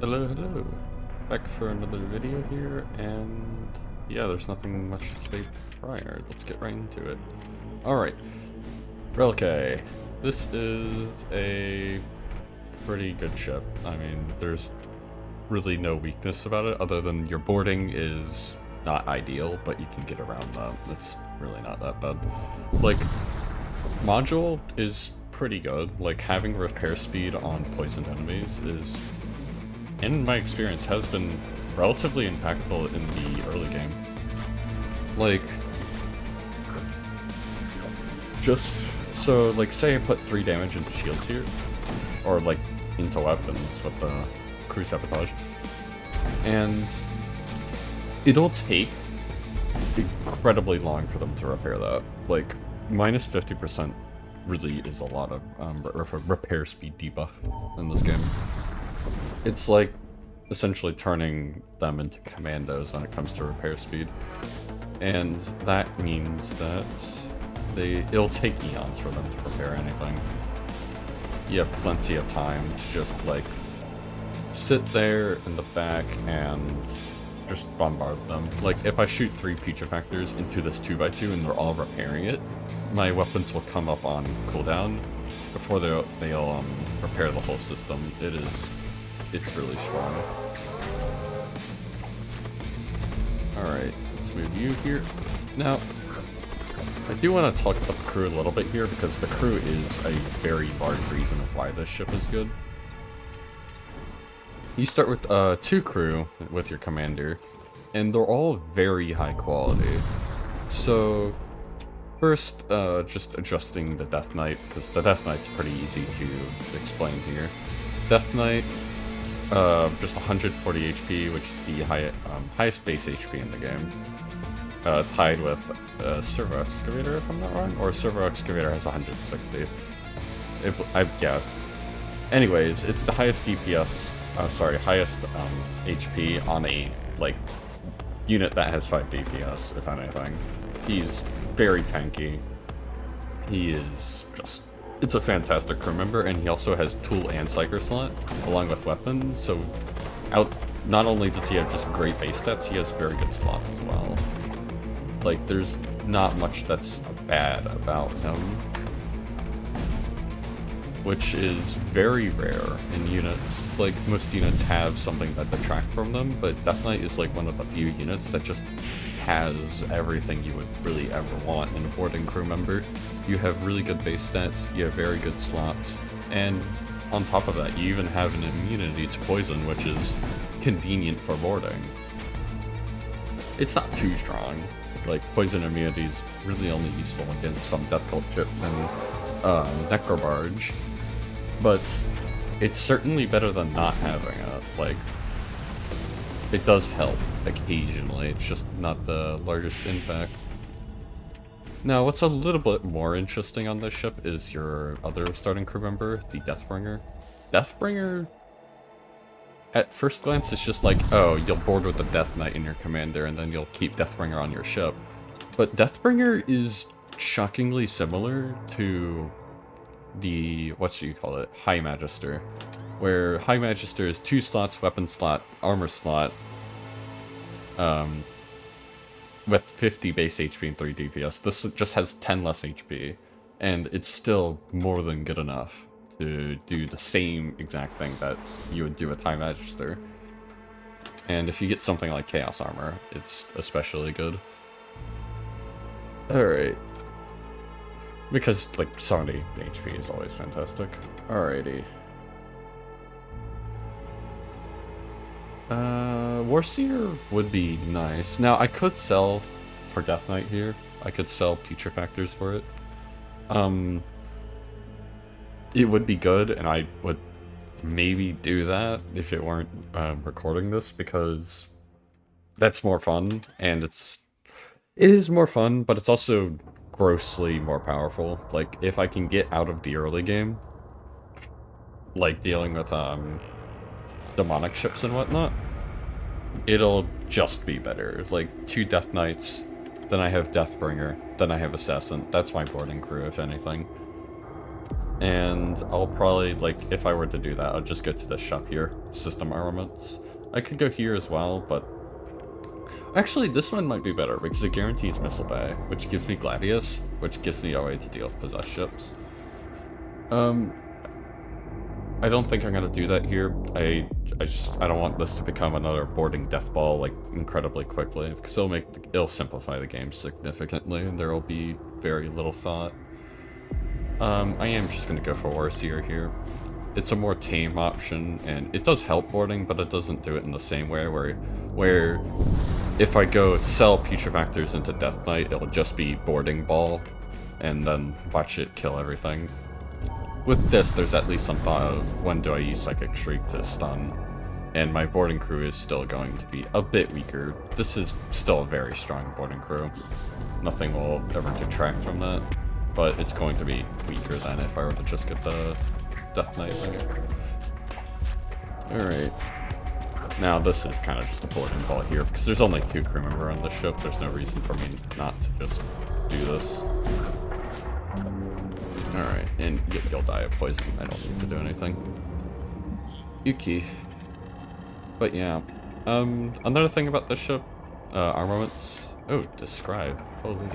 Hello, hello. Back for another video here, and yeah, there's nothing much to say prior. Let's get right into it. Alright, Relic. This is a pretty good ship. I mean, there's really no weakness about it, other than your boarding is not ideal, but you can get around that. It's really not that bad. Like, module is pretty good. Like, having repair speed on poisoned enemies is, in my experience, has been relatively impactful in the early game. Like, just so, like, say I put 3 damage into shields here, or like into weapons with the crew sabotage, and it'll take incredibly long for them to repair that. Like, minus 50% really is a lot of repair speed debuff in this game. It's like essentially turning them into commandos when it comes to repair speed. And that means that it'll take eons for them to repair anything. You have plenty of time to just like sit there in the back and just bombard them. Like, if I shoot 3 Petrifactors into this 2x2 and they're all repairing it, my weapons will come up on cooldown before they'll repair the whole system. It's really strong. Alright, let's move you here. Now, I do want to talk about the crew a little bit here, because the crew is a very large reason of why this ship is good. You start with 2 crew with your commander, and they're all very high quality. So, first, just adjusting the Death Knight, because the Death Knight's pretty easy to explain here. Death Knight, just 140 HP, which is the highest base HP in the game. Tied with Servo Excavator, if I'm not wrong, or Servo Excavator has 160. I've guessed. Anyways, it's the highest DPS, highest HP on a, like, unit that has 5 DPS, if anything. He's very tanky. He is just... It's a fantastic crew member, and he also has tool and psyker slot, along with weapons, so not only does he have just great base stats, he has very good slots as well. Like, there's not much that's bad about him, which is very rare in units. Like, most units have something that detract from them, but Death Knight is like one of the few units that just has everything you would really ever want in a boarding crew member. You have really good base stats, you have very good slots, and on top of that, you even have an immunity to poison, which is convenient for boarding. It's not too strong. Like, poison immunity is really only useful against some Death Cult ships and Necrobarge, but it's certainly better than not having it. Like, it does help occasionally, it's just not the largest impact. Now, what's a little bit more interesting on this ship is your other starting crew member, the Deathbringer. Deathbringer, at first glance, it's just like, oh, you'll board with the Death Knight in your commander, and then you'll keep Deathbringer on your ship. But Deathbringer is shockingly similar to the, High Magister, where High Magister is 2 slots, weapon slot, armor slot, with 50 base HP and 3 DPS. This just has 10 less HP, and it's still more than good enough to do the same exact thing that you would do with High Magister. And if you get something like Chaos Armor, it's especially good. Alright. Because, like, 70 HP is always fantastic. Alrighty. Warseer would be nice. Now, I could sell for Death Knight here. I could sell Petrifactors for it. It would be good, and I would maybe do that if it weren't recording this, because that's more fun, and it is more fun, but it's also grossly more powerful. Like, if I can get out of the early game, like dealing with demonic ships and whatnot, it'll just be better. Like, 2 Death Knights, then I have Deathbringer, then I have Assassin. That's my boarding crew, if anything. And I'll probably, like, if I were to do that, I'll just go to the shop here, system armaments. I could go here as well, but actually this one might be better because it guarantees missile bay, which gives me Gladius, which gives me a way to deal with possessed ships. I don't think I'm gonna do that here. I don't want this to become another boarding death ball like incredibly quickly, because it'll simplify the game significantly, and there will be very little thought. I am just gonna go for Warseer here. It's a more tame option, and it does help boarding, but it doesn't do it in the same way where if I go sell Putrefactors into Death Knight, it'll just be boarding ball, and then watch it kill everything. With this, there's at least some thought of when do I use Psychic Shriek to stun, and my boarding crew is still going to be a bit weaker. This is still a very strong boarding crew. Nothing will ever detract from that, but it's going to be weaker than if I were to just get the Death Knight there. Alright. Now this is kind of just a boarding ball here, because there's only 2 crew members on the ship. There's no reason for me not to just do this. Alright, and you'll die of poison. I don't need to do anything. Yuki. But yeah. Another thing about this ship, armaments. Oh, describe. Holy.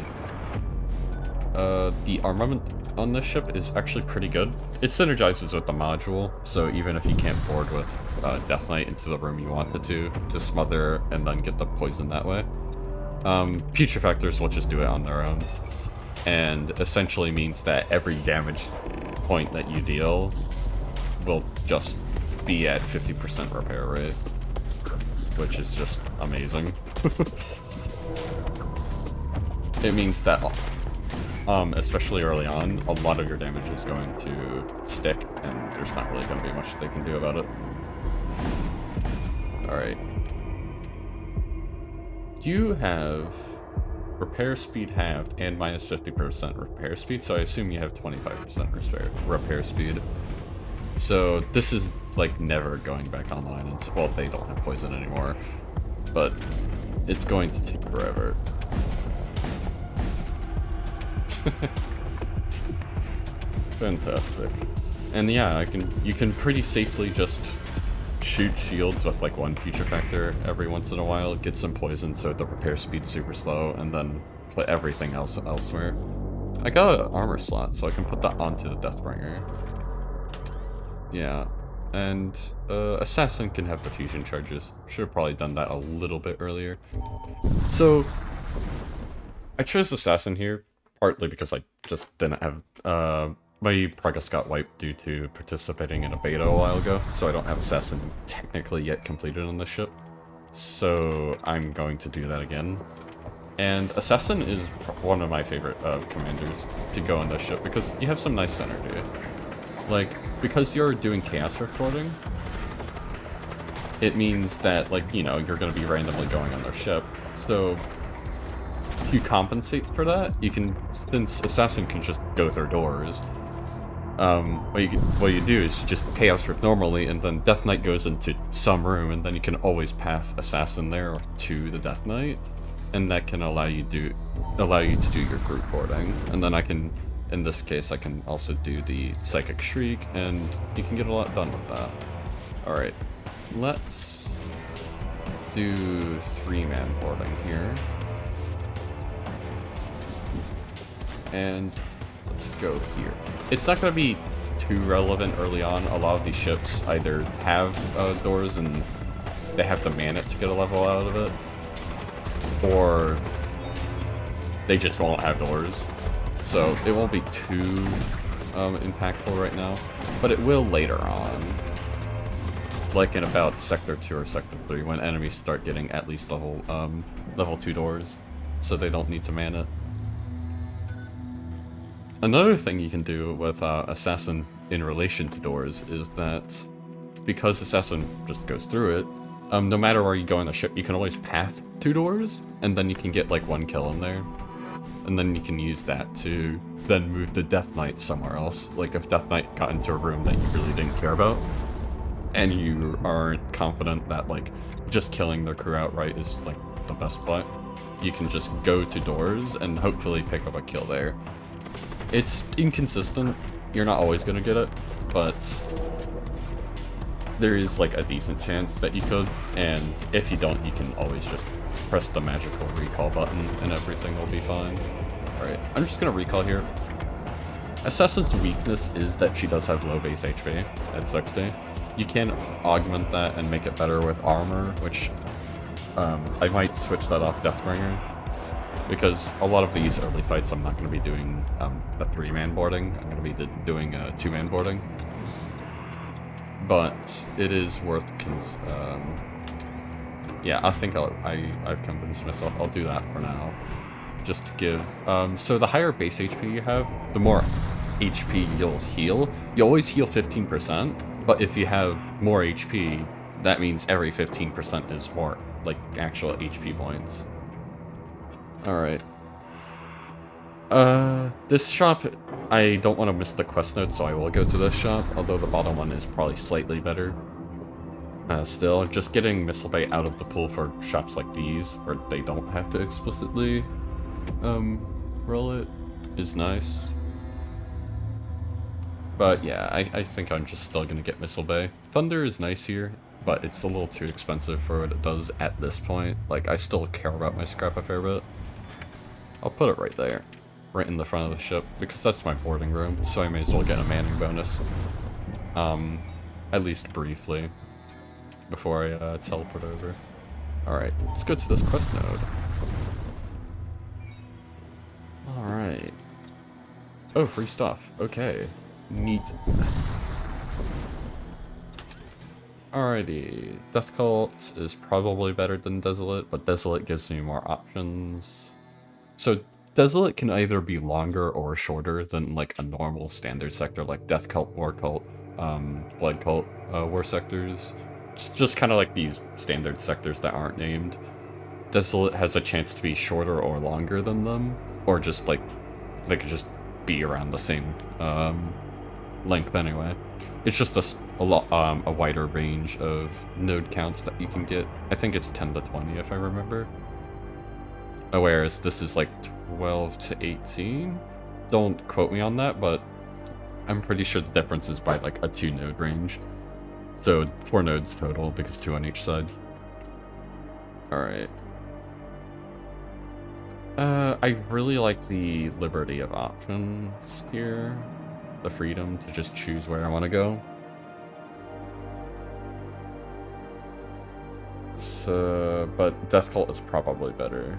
The armament on this ship is actually pretty good. It synergizes with the module, so even if you can't board with Death Knight into the room you wanted to smother and then get the poison that way, Putrefactors will just do it on their own. And essentially means that every damage point that you deal will just be at 50% repair rate, which is just amazing. It means that, especially early on, a lot of your damage is going to stick, and there's not really going to be much they can do about it. Alright. You have repair speed halved and minus 50% repair speed, so I assume you have 25% repair speed. So this is like never going back online. It's, well, they don't have poison anymore, but it's going to take forever. Fantastic. And yeah, you can pretty safely just shoot shields with like 1 Putrefactor every once in a while, get some poison so the repair speed's super slow, and then put everything else elsewhere. I got an armor slot, so I can put that onto the Deathbringer. Yeah, and Assassin can have diffusion charges. Should have probably done that a little bit earlier. So, I chose Assassin here, partly because I just didn't have, my progress got wiped due to participating in a beta a while ago, so I don't have Assassin technically yet completed on the ship. So I'm going to do that again. And Assassin is one of my favorite commanders to go on this ship, because you have some nice synergy. Like, because you're doing Chaos Recording, it means that, like, you know, you're going to be randomly going on their ship. So to compensate for that, you can, since Assassin can just go through doors, what you do is you just Chaos Rift normally, and then Death Knight goes into some room, and then you can always path Assassin there to the Death Knight, and that can allow you to do your group boarding. And then I can, in this case, I can also do the Psychic Shriek, and you can get a lot done with that. Alright, let's do 3-man boarding here. And let's go here. It's not going to be too relevant early on. A lot of these ships either have doors and they have to man it to get a level out of it, or they just won't have doors. So it won't be too impactful right now, but it will later on. Like in about Sector 2 or Sector 3, when enemies start getting at least level 2 doors, so they don't need to man it. Another thing you can do with Assassin in relation to doors is that because Assassin just goes through it, no matter where you go on the ship, you can always path 2 doors, and then you can get like 1 kill in there. And then you can use that to then move the Death Knight somewhere else. Like if Death Knight got into a room that you really didn't care about, and you aren't confident that like just killing their crew outright is like the best play, you can just go to doors and hopefully pick up a kill there. It's inconsistent, You're not always gonna get it, but there is like a decent chance that you could, and if you don't, you can always just press the magical recall button and everything will be fine. Alright, I'm just gonna recall here. Assassin's weakness is that she does have low base HP at 60. You can augment that and make it better with armor, which I might switch that off Deathbringer, because a lot of these early fights I'm not going to be doing a 3-man boarding. I'm going to be doing a 2-man boarding. But it is worth yeah, I think I've convinced myself I'll do that for now. Just to give... so the higher base HP you have, the more HP you'll heal. You always heal 15%, but if you have more HP, that means every 15% is more, like, actual HP points. Alright. This shop, I don't want to miss the quest note, so I will go to this shop, although the bottom one is probably slightly better. Still, just getting Missile Bay out of the pool for shops like these, where they don't have to explicitly, roll it, is nice. But yeah, I think I'm just still gonna get Missile Bay. Thunder is nice here, but it's a little too expensive for what it does at this point. Like, I still care about my scrap a fair bit. I'll put it right there, right in the front of the ship, because that's my boarding room, so I may as well get a manning bonus. At least briefly, before I teleport over. Alright, let's go to this quest node. Alright. Oh, free stuff. Okay. Neat. Alrighty. Death Cult is probably better than Desolate, but Desolate gives me more options. So Desolate can either be longer or shorter than like a normal standard sector like Death Cult, War Cult, Blood Cult, War Sectors. It's just kind of like these standard sectors that aren't named. Desolate has a chance to be shorter or longer than them, or just like, they could just be around the same length anyway. It's just a wider range of node counts that you can get. I think it's 10 to 20 if I remember. Whereas this is like 12 to 18. Don't quote me on that, but I'm pretty sure the difference is by like a 2 node range. So 4 nodes total, because 2 on each side. Alright. I really like the liberty of options here. The freedom to just choose where I want to go. So, but Death Cult is probably better.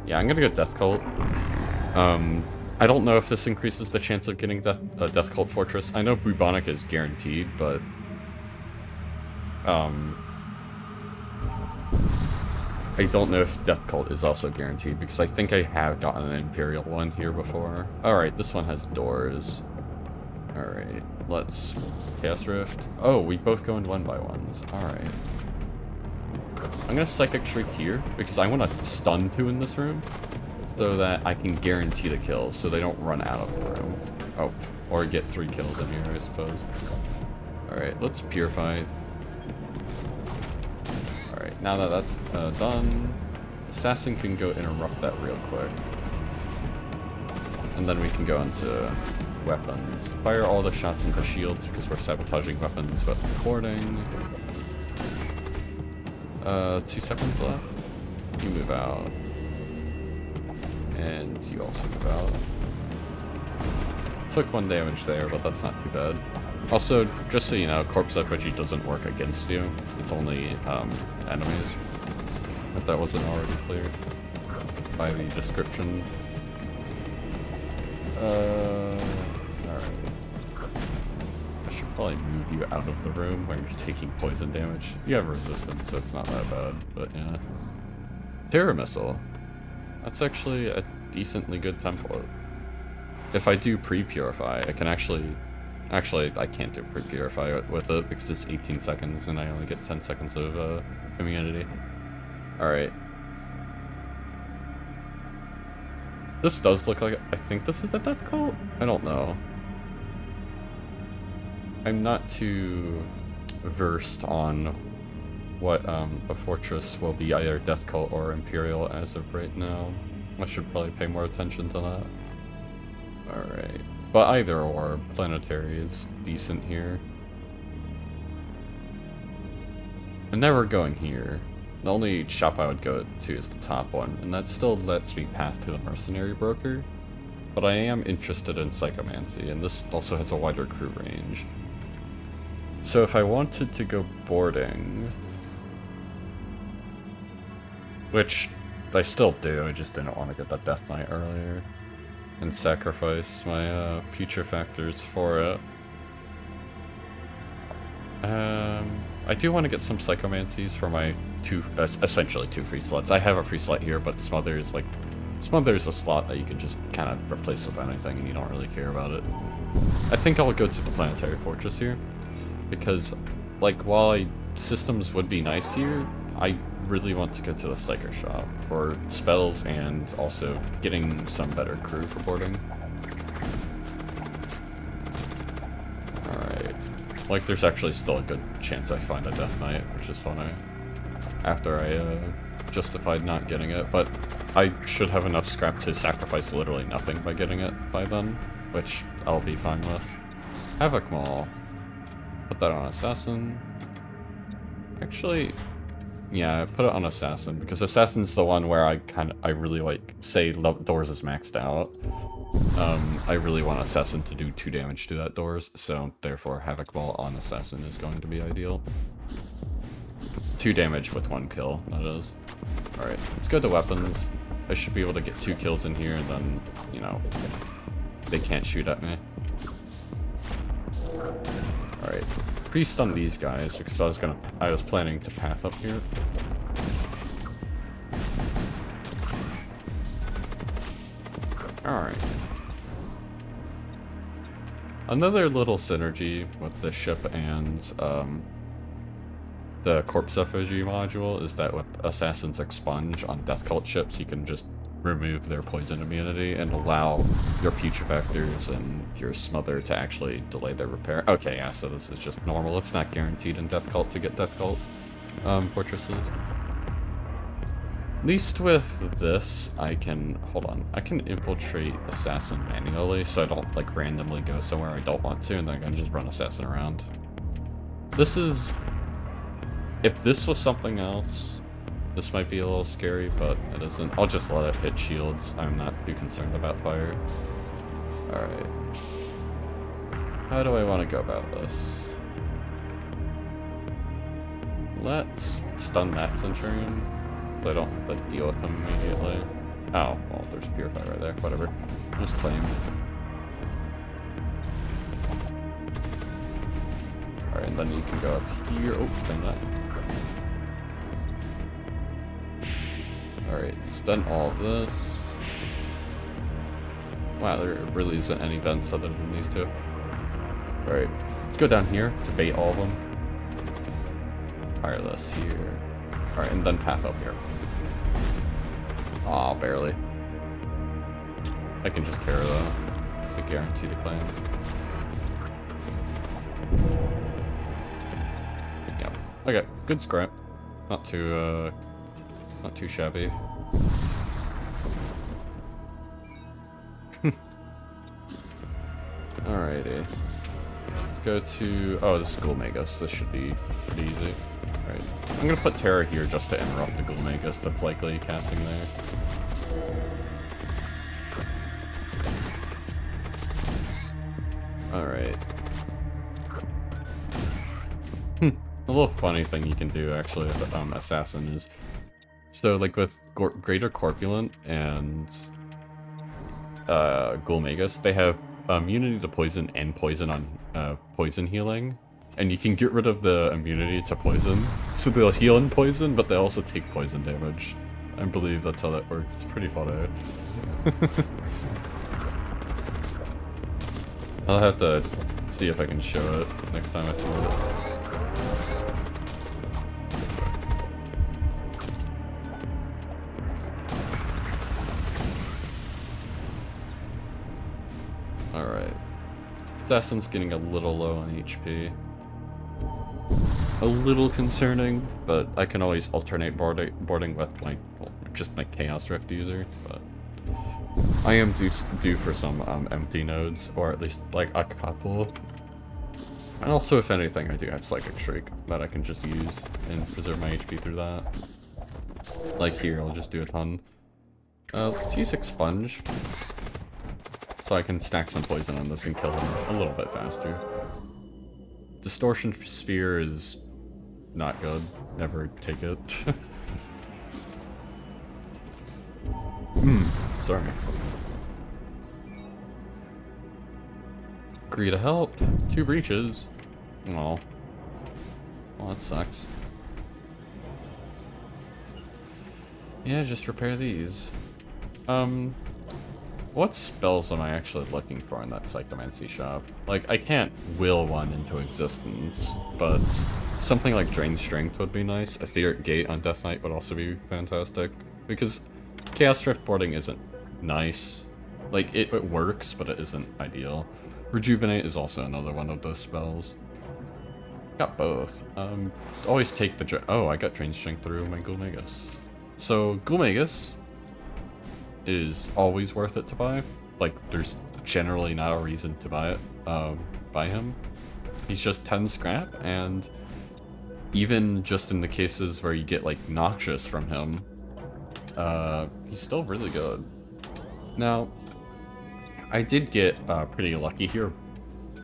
Yeah, I'm gonna go Death Cult. I don't know if this increases the chance of getting Death Cult Fortress. I know Bubonic is guaranteed, but I don't know if Death Cult is also guaranteed, because I think I have gotten an Imperial one here before. Alright, this one has doors. Alright, let's Chaos Rift. Oh, we both go in 1x1s. Alright. I'm gonna Psychic Shriek here, because I want to stun 2 in this room, so that I can guarantee the kills, so they don't run out of the room. Oh, or get 3 kills in here, I suppose. Alright, let's Purify. Alright, now that that's done, Assassin can go interrupt that real quick. And then we can go into weapons. Fire all the shots into shields, because we're sabotaging weapons with recording. 2 seconds left. You move out. And you also move out. Took 1 damage there, but that's not too bad. Also, just so you know, Corpse Effigy doesn't work against you. It's only enemies. If that wasn't already clear by the description. Alright. I should probably move you out of the room where you're taking poison damage. You have resistance, so it's not that bad, but yeah. Terror Missile. That's actually a decently good template. If I do pre-purify, I can actually, I can't do pre-purify with it because it's 18 seconds and I only get 10 seconds of immunity. Alright. This does look like, I think this is a Death Cult? I don't know. I'm not too versed on what a fortress will be, either Death Cult or Imperial as of right now. I should probably pay more attention to that. Alright. But either or, planetary is decent here. I'm never going here. The only shop I would go to is the top one, and that still lets me path to the mercenary broker. But I am interested in psychomancy, and this also has a wider crew range. So if I wanted to go boarding, which I still do, I just didn't want to get that Death Knight earlier, and sacrifice my putrefactors for it. I do want to get some psychomancies for my essentially two free slots. I have a free slot here, but Smother's a slot that you can just kind of replace with anything and you don't really care about it. I think I'll go to the Planetary Fortress here, because, like, while systems would be nice here, I really want to go to the Psyker shop for spells and also getting some better crew for boarding. Alright. Like, there's actually still a good chance I find a Death Knight, which is funny. After I justified not getting it, but I should have enough scrap to sacrifice literally nothing by getting it by then, which I'll be fine with. Havoc Maul. Put that on Assassin. Actually, yeah, put it on Assassin, because Assassin's the one where I really like, say Doors is maxed out. I really want Assassin to do 2 damage to that Doors, so therefore Havoc Ball on Assassin is going to be ideal. 2 damage with 1 kill, that is. Alright, let's go to weapons. I should be able to get 2 kills in here, and then, you know, they can't shoot at me. Alright, pre-stun these guys, because I was planning to path up here. Alright. Another little synergy with the ship and the Corpse Effigy module is that with Assassin's Expunge on Death Cult ships, you can just remove their poison immunity and allow your Putrefactors and your Smother to actually delay their repair. Okay, yeah, so this is just normal. It's not guaranteed in Death Cult to get Death Cult fortresses. At least with this, I can infiltrate Assassin manually, so I don't, like, randomly go somewhere I don't want to, and then I can just run Assassin around. This is... If this was something else, this might be a little scary, but it isn't. I'll just let it hit shields. I'm not too concerned about fire. Alright. How do I want to go about this? Let's stun that Centurion, so I don't have to deal with him immediately. Oh, well, there's Purify right there. Whatever. Just claim. Alright, and then you can go up here. Oh, claim that. Alright, spend all this. Wow, there really isn't any vents other than these two. Alright, let's go down here to bait all of them. Fire this here. Alright, and then path up here. Aw, barely. I can just tear though. I guarantee the claim. Yep. Okay, good scrap. Not too shabby. Alrighty. Let's go to... Oh, this is Ghoulmagus. This should be pretty easy. Alright. I'm gonna put Terra here just to interrupt the Ghoulmagus that's likely casting there. Alright. A little funny thing you can do, actually, with Assassin is... So, like, with Greater Corpulent and Ghoulmagus, they have immunity to poison and poison on poison healing. And you can get rid of the immunity to poison. So they'll heal in poison, but they also take poison damage. I believe that's how that works. It's pretty funny. I'll have to see if I can show it next time I see it. Alright. Assassin's getting a little low on HP. A little concerning, but I can always alternate boarding with my, well, just my Chaos Rift user, but I am due for some empty nodes, or at least like a couple. And also, if anything, I do have Psychic Shriek that I can just use and preserve my HP through that. Like here, I'll just do a ton. Let's use Expunge, so I can stack some poison on this and kill him a little bit faster. Distortion Sphere is not good. Never take it. Sorry. Agree to help. 2 breaches. Well, that sucks. Yeah, just repair these. What spells am I actually looking for in that Psychomancy shop? Like, I can't will one into existence, but something like Drain Strength would be nice. Etheric Gate on Death Knight would also be fantastic, because Chaos Drift boarding isn't nice. Like, it works, but it isn't ideal. Rejuvenate is also another one of those spells. Got both. Always take the oh, I got Drain Strength through my Gulmagus. So, Gulmagus is always worth it to buy. Like, there's generally not a reason to buy it, buy him. He's just 10 scrap, and even just in the cases where you get, like, Noxious from him, he's still really good. Now, I did get pretty lucky here.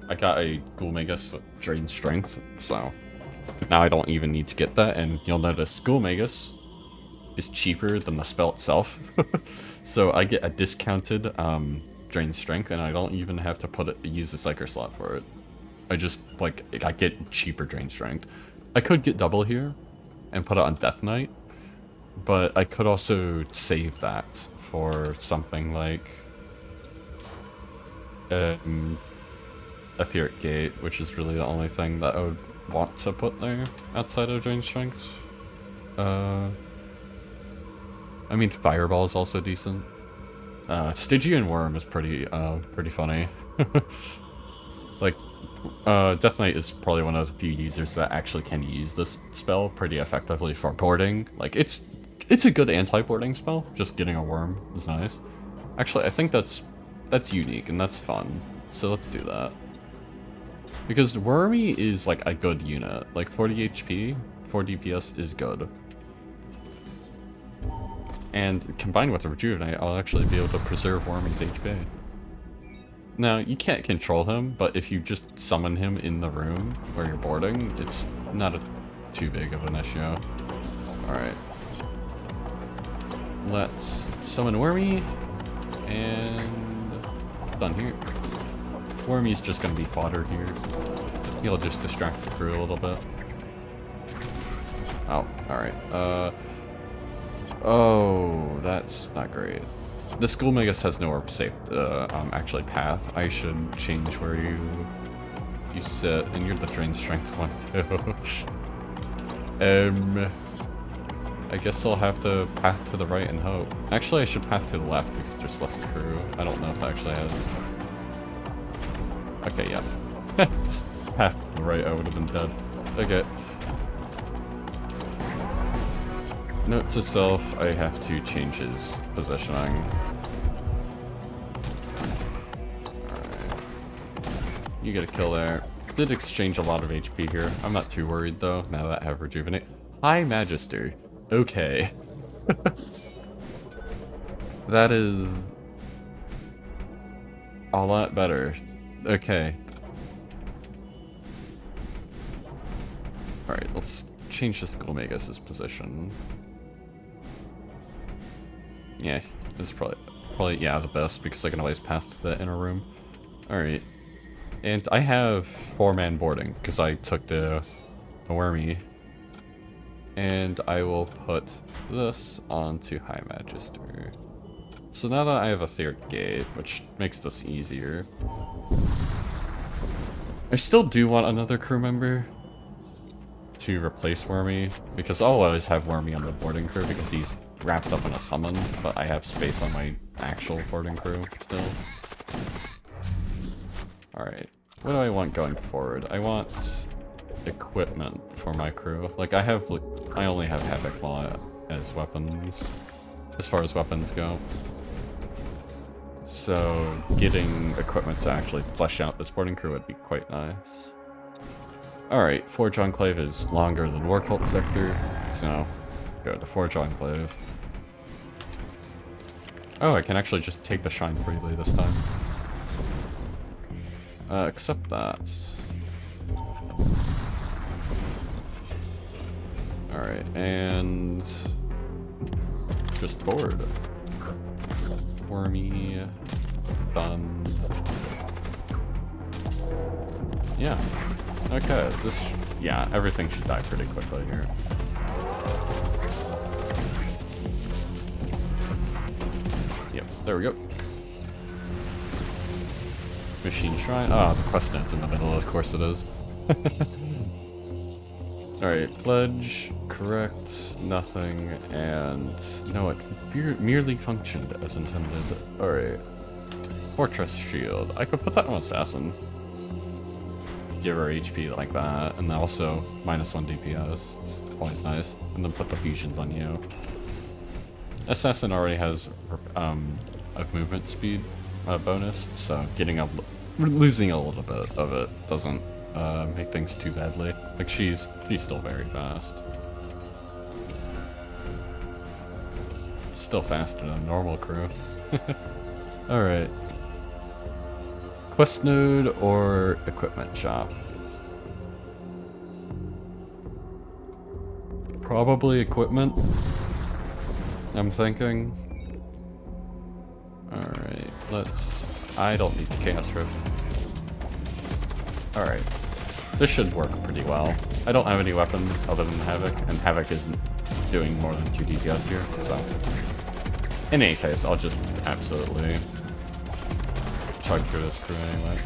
I got a Gulmagus with Drain Strength, so now I don't even need to get that, and you'll notice Gulmagus is cheaper than the spell itself. So I get a discounted Drain Strength, and I don't even have to use a Psyker slot for it. I just, like, I get cheaper Drain Strength. I could get double here and put it on Death Knight, but I could also save that for something like Etheric Gate, which is really the only thing that I would want to put there outside of Drain Strength. I mean, Fireball is also decent. Stygian Worm is pretty funny. Like, Death Knight is probably one of the few users that actually can use this spell pretty effectively for boarding. Like, it's a good anti-boarding spell. Just getting a worm is nice. Actually, I think that's unique and that's fun. So let's do that. Because Wormy is like a good unit. Like 40 HP, 4 DPS is good. And combined with the Rejuvenate, I'll actually be able to preserve Wormy's HP. Now, you can't control him, but if you just summon him in the room where you're boarding, it's not too big of an issue. Alright. Let's summon Wormy, and done here. Wormy's just gonna be fodder here. He'll just distract the crew a little bit. Oh, alright. Oh, that's not great. The Gulmagus has no safe, actually path. I should change where you sit, and you're the Drain Strength one too. I guess I'll have to path to the right and hope. Actually, I should path to the left because there's less crew. I don't know if that actually has. Okay, yeah. Path to the right, I would have been dead. Okay. Note to self, I have to change his positioning. Alright. You get a kill there. Did exchange a lot of HP here. I'm not too worried though, now that I have Rejuvenate. High Magister. Okay. That is a lot better. Okay. Alright, let's change this Gulmagus' position. Yeah, it's probably yeah, the best, because I can always pass to the inner room. Alright. And I have 4-man boarding, because I took the Wormy. And I will put this onto High Magister. So now that I have a Etheric Gate, which makes this easier. I still do want another crew member to replace Wormy, because I'll always have Wormy on the boarding crew because he's wrapped up in a summon, but I have space on my actual boarding crew still. Alright, what do I want going forward? I want equipment for my crew. Like, I only have Havoc Law as weapons, as far as weapons go. So getting equipment to actually flesh out this boarding crew would be quite nice. Alright, Forge Enclave is longer than War Cult Sector, so go to Forge Enclave. Oh, I can actually just take the shrine freely this time. Except that. Alright, and just forward. Wormy. Done. Yeah. Okay, yeah, everything should die pretty quickly here. Yep, there we go. Machine Shrine. Ah, the quest note's in the middle, of course it is. Alright, pledge, correct, nothing, and no, it merely functioned as intended. Alright. Fortress Shield. I could put that on Assassin. Give her HP like that, and then also -1 DPS. It's always nice. And then put the fusions on you. Assassin already has a movement speed bonus, so losing a little bit of it doesn't make things too badly. Like she's still very fast. Still faster than a normal crew. Alright. Quest node or equipment shop? Probably equipment, I'm thinking. Alright, I don't need the Chaos Rift. Alright. This should work pretty well. I don't have any weapons other than Havoc, and Havoc isn't doing more than 2 DPS here, so... In any case, I'll just absolutely chug through this crew anyway.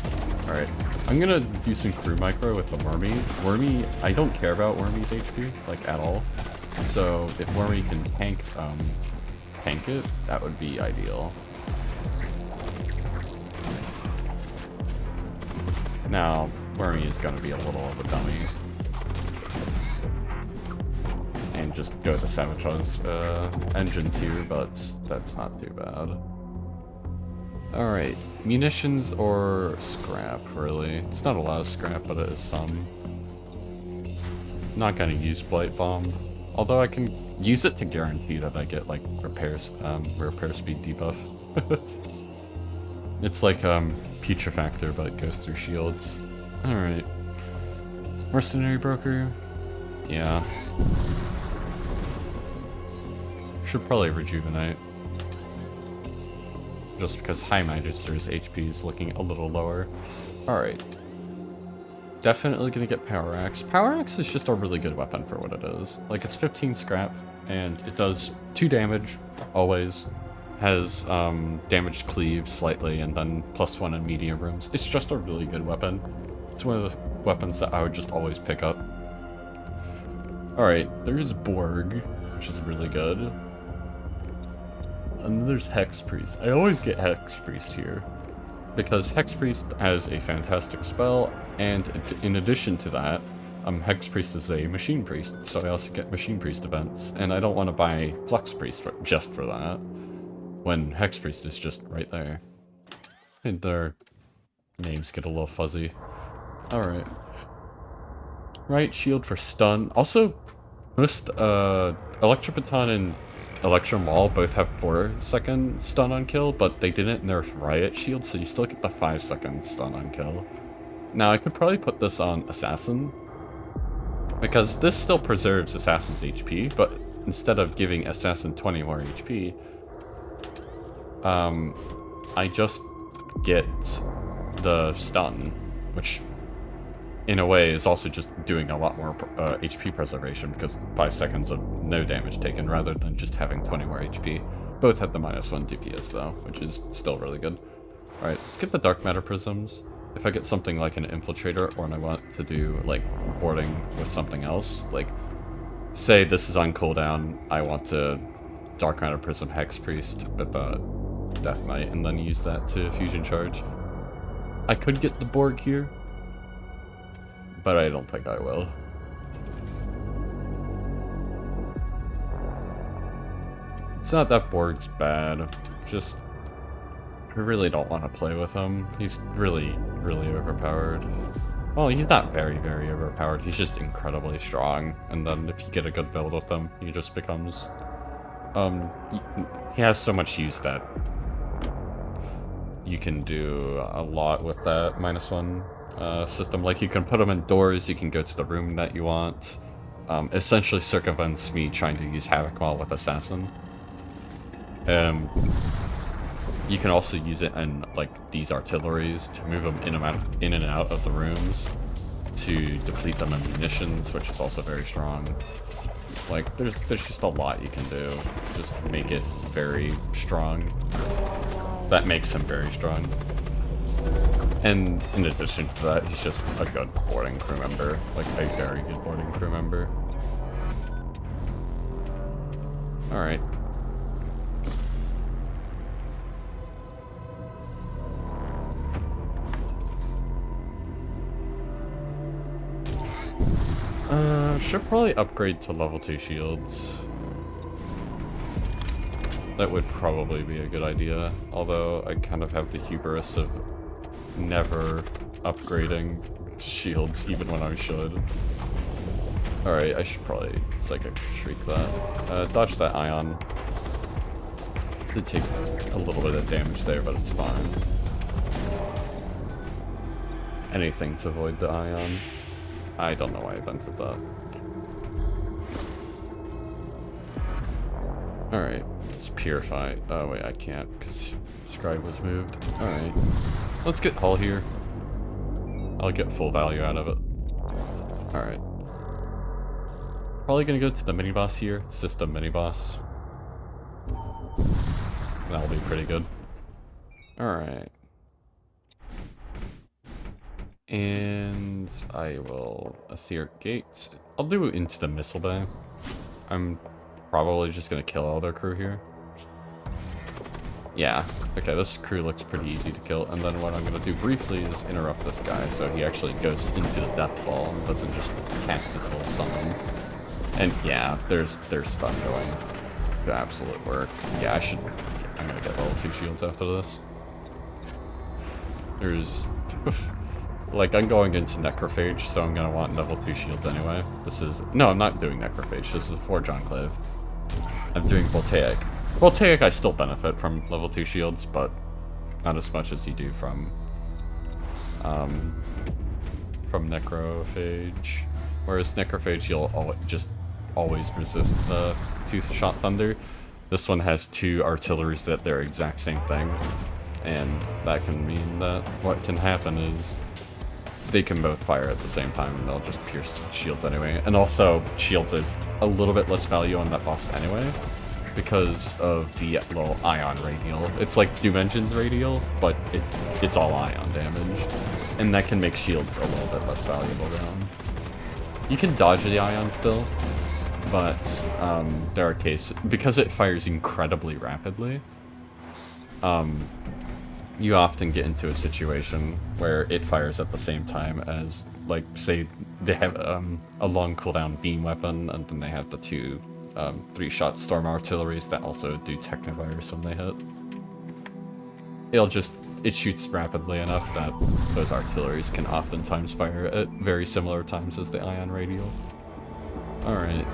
Alright, I'm gonna do some crew micro with the Wormy. Wormy, I don't care about Wormy's HP, like, at all. So, if Wormy can tank it, that would be ideal. Now, Wormy is gonna be a little of a dummy. And just go to Savage's engines here, but that's not too bad. Alright, munitions or scrap, really. It's not a lot of scrap, but it is some. Not gonna use Blight Bomb. Although I can use it to guarantee that I get, like, repair speed debuff. It's like, Putrefactor, but it goes through shields. Alright. Mercenary Broker? Yeah. Should probably rejuvenate. Just because High Magister's HP is looking a little lower. Alright. Definitely gonna get Power Axe. Power Axe is just a really good weapon for what it is. Like, it's 15 scrap, and it does 2 damage, always. Has, damaged cleave slightly, and then +1 in medium rooms. It's just a really good weapon. It's one of the weapons that I would just always pick up. Alright, there's Borg, which is really good. And then there's Hex Priest. I always get Hex Priest here, because Hex Priest has a fantastic spell, and in addition to that, Hex Priest is a Machine Priest, so I also get Machine Priest events, and I don't want to buy Flux Priest just for that, when Hex Priest is just right there. And their names get a little fuzzy. Alright. Right, shield for stun. Also, most Electrobaton and Electrum Wall both have 4-second stun on kill, but they didn't nerf Riot Shield, so you still get the 5-second stun on kill. Now, I could probably put this on Assassin, because this still preserves Assassin's HP, but instead of giving Assassin 20 more HP, I just get the stun, which in a way is also just doing a lot more HP preservation, because 5 seconds of no damage taken rather than just having 20 more HP. Both had the -1 DPS though, which is still really good. Alright, let's get the Dark Matter Prisms. If I get something like an Infiltrator, or I want to do like boarding with something else, like say this is on cooldown, I want to Dark Matter Prism Hex Priest with Death Knight, and then use that to Fusion Charge. I could get the Borg here, but I don't think I will. It's not that Borg's bad, just I really don't want to play with him. He's really, really overpowered. Well, he's not very, very overpowered. He's just incredibly strong. And then if you get a good build with him, he just becomes... he has so much use that you can do a lot with that -1 system. Like, you can put him indoors, you can go to the room that you want. Essentially circumvents me trying to use Havoc Maul with Assassin. You can also use it in, like, these artilleries to move them in and out of the rooms to deplete them of munitions, which is also very strong. Like, there's just a lot you can do. Just make it very strong. That makes him very strong. And in addition to that, he's just a good boarding crew member. Like, a very good boarding crew member. Alright. Should probably upgrade to level 2 shields. That would probably be a good idea, although I kind of have the hubris of never upgrading shields even when I should. Alright, I should probably Psychic Shriek that. Dodge that Ion. Did take a little bit of damage there, but it's fine. Anything to avoid the Ion. I don't know why I vented that. Alright, let's Purify. Oh wait, I can't, because Scribe was moved. Alright. Let's get Hull here. I'll get full value out of it. Alright. Probably gonna go to the mini-boss here. System mini-boss. That'll be pretty good. Alright. And I will Etheric Gate. I'll do it into the Missile Bay. I'm probably just gonna kill all their crew here. Yeah, okay, this crew looks pretty easy to kill, and then what I'm gonna do briefly is interrupt this guy so he actually goes into the Death Ball and doesn't just cast his little summon. And yeah, there's stun going to absolute work. Yeah, I'm gonna get level 2 shields after this. There's... like, I'm going into Necrophage, so I'm gonna want level 2 shields anyway. This is... no, I'm not doing Necrophage, this is a Forge Enclave. I'm doing Voltaic. Voltaic I still benefit from level 2 shields, but not as much as you do from Necrophage. Whereas Necrophage, you'll just always resist the Tooth-Shot Thunder. This one has 2 artilleries that they're exact same thing, and that can mean that what can happen is they can both fire at the same time and they'll just pierce shields anyway. And also, shields is a little bit less value on that boss anyway, because of the little Ion Radial. It's like Doom Engine's Radial, but it's all Ion damage, and that can make shields a little bit less valuable down. You can dodge the Ion still, but there are cases, because it fires incredibly rapidly, you often get into a situation where it fires at the same time as, like, say they have a long cooldown beam weapon, and then they have the 2 3-shot storm artilleries that also do Technovirus when they hit. It shoots rapidly enough that those artilleries can oftentimes fire at very similar times as the Ion Radial. Alright.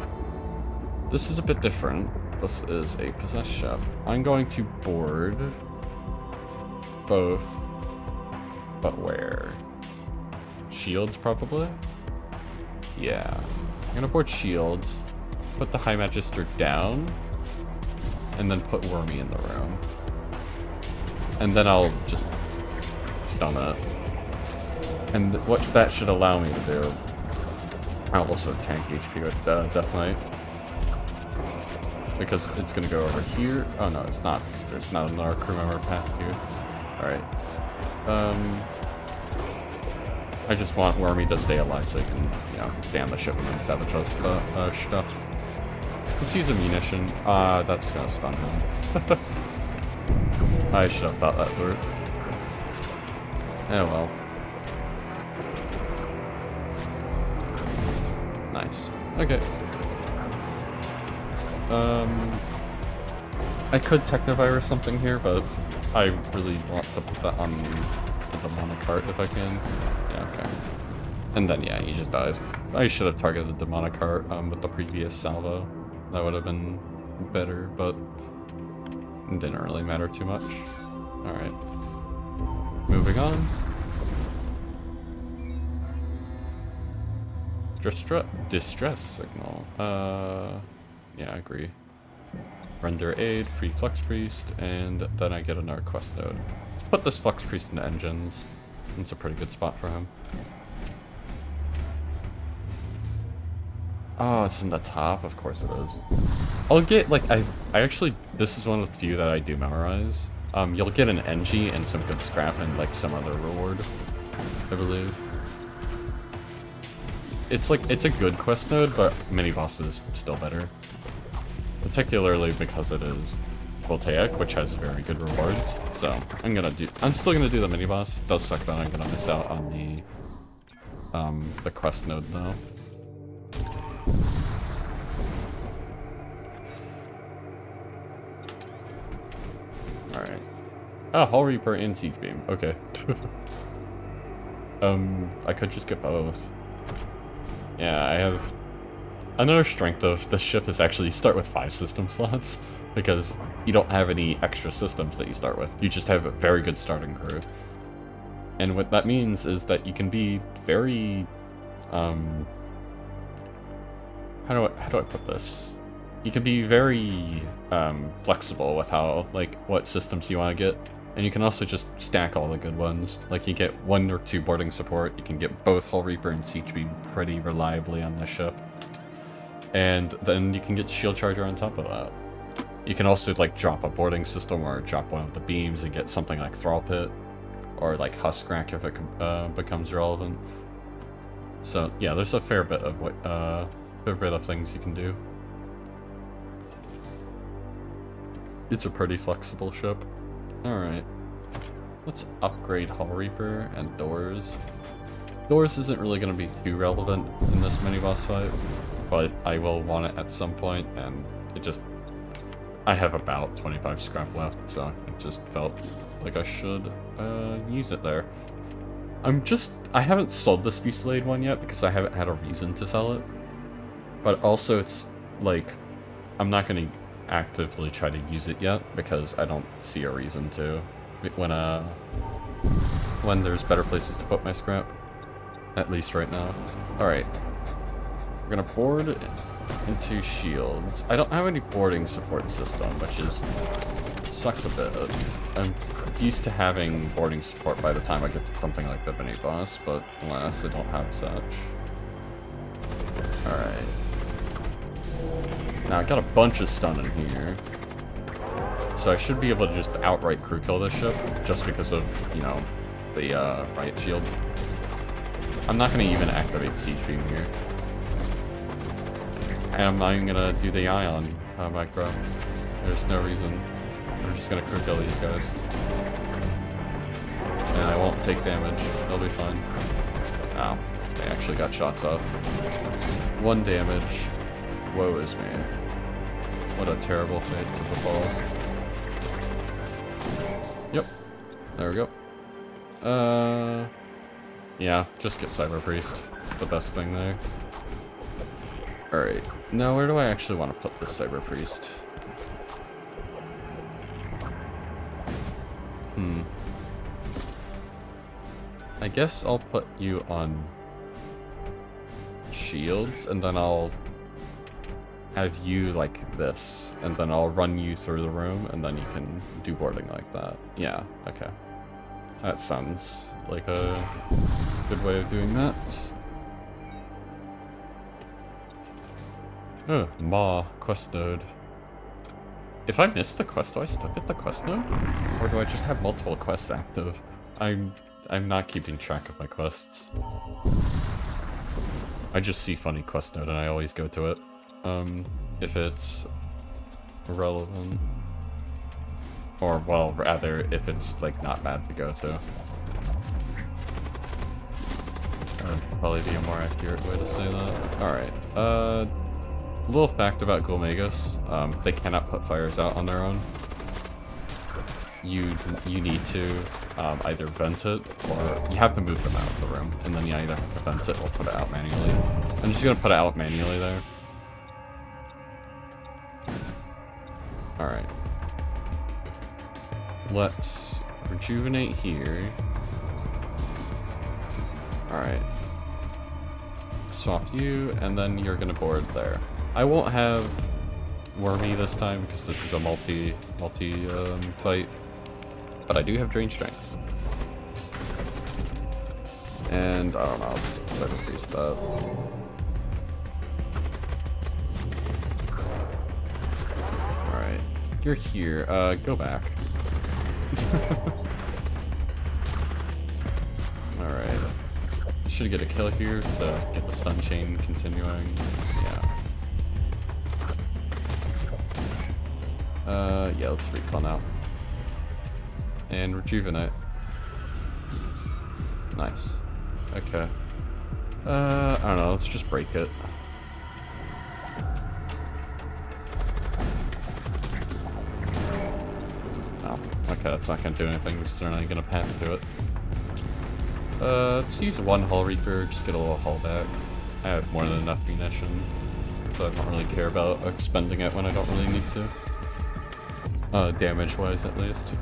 This is a bit different. This is a Possessed Ship. I'm going to board both, but where? Shields, probably? Yeah. I'm gonna board shields, put the High Magister down, and then put Wormy in the room. And then I'll just stun it. And what that should allow me to do... I'll also tank HP with Death Knight. Because it's gonna go over here. Oh no, it's not, because there's not another crew member path here. Alright. I just want Wormy to stay alive so he can, you know, stay on the ship and then savage us stuff. Let's use a munition. That's gonna stun him. I should have thought that through. Oh well. Nice. Okay. I could Technovirus something here, but I really want to put that on the demonic cart if I can. Yeah, okay. And then, yeah, he just dies. I should have targeted the demonic cart with the previous salvo. That would have been better, but it didn't really matter too much. Alright. Moving on. Distress signal. Yeah, I agree. Render aid, free Flux Priest, and then I get another quest node. Let's put this Flux Priest into engines. It's a pretty good spot for him. Oh, it's in the top? Of course it is. I'll get, like, I actually, this is one of the few that I do memorize. You'll get an NG and some good scrap and, like, some other reward, I believe. It's, like, it's a good quest node, but mini-boss is still better. Particularly because it is Voltaic, which has very good rewards. So, I'm still gonna do the mini-boss. It does suck that I'm gonna miss out on the quest node, though. Alright. Ah, Hull Reaper and Siege Beam. Okay. I could just get both. Yeah, I have... Another strength of the ship is actually you start with 5 system slots, because you don't have any extra systems that you start with. You just have a very good starting crew. And what that means is that you can be very... How do I put this? You can be very flexible with how, like, what systems you want to get. And you can also just stack all the good ones. Like, you get 1 or 2 boarding support, you can get both Hull Reaper and Siege Beam pretty reliably on this ship. And then you can get Shield Charger on top of that. You can also, like, drop a boarding system or drop one of the beams and get something like Thrall Pit. Or, like, Husk Rack if it becomes relevant. So, yeah, there's a fair bit of things you can do. It's a pretty flexible ship. Alright. Let's upgrade Hull Reaper and Doors. Doors isn't really going to be too relevant in this mini-boss fight, but I will want it at some point, and it just... I have about 25 scrap left, so it just felt like I should use it there. I haven't sold this Fusillade one yet because I haven't had a reason to sell it. But also it's, like, I'm not going to actively try to use it yet because I don't see a reason to when there's better places to put my scrap, at least right now. Alright, we're gonna board into shields. I don't have any boarding support system, which sucks a bit. I'm used to having boarding support by the time I get to something like the mini boss, but alas, I don't have such. Alright. Now, I got a bunch of stun in here. So I should be able to just outright crew kill this ship, just because of, you know, the riot shield. I'm not going to even activate Siege Beam here. And I'm not even going to do the Ion micro. There's no reason. I'm just going to crew kill these guys. And I won't take damage. They'll be fine. Ow. They actually got shots off. 1 damage. Woe is me. What a terrible fate to befall. Yep. There we go. Yeah, just get Cyber Priest. It's the best thing there. Alright. Now, where do I actually want to put this Cyber Priest? I guess I'll put you on shields, and then I'll have you like this, and then I'll run you through the room, and then you can do boarding like that. Yeah, okay. That sounds like a good way of doing that. Oh, Ma, quest node. If I miss the quest, do I still get the quest node? Or do I just have multiple quests active? I'm not keeping track of my quests. I just see funny quest node and I always go to it. If it's relevant. Or, well, rather, if it's, like, not bad to go to. That would probably be a more accurate way to say that. Alright, little fact about Gulmagus, they cannot put fires out on their own. you need to either vent it, or you have to move them out of the room, and then you either have to vent it or put it out manually. I'm just gonna put it out manually there. Alright. Let's rejuvenate here. Alright. Swap you, and then you're gonna board there. I won't have Wormy this time because this is a multi fight, but I do have Drain Strength. And I don't know, let's Cyber Priest that. Alright. You're here. Go back. Alright. Should get a kill here to get the stun chain continuing. Yeah, let's recall now. And rejuvenate. Nice. Okay. I don't know, let's just break it. Oh, okay, that's not gonna do anything because they're not gonna path to it. Let's use one Hull Reaper, just get a little hull back. I have more than enough munition, so I don't really care about expending it when I don't really need to. Damage-wise, at least.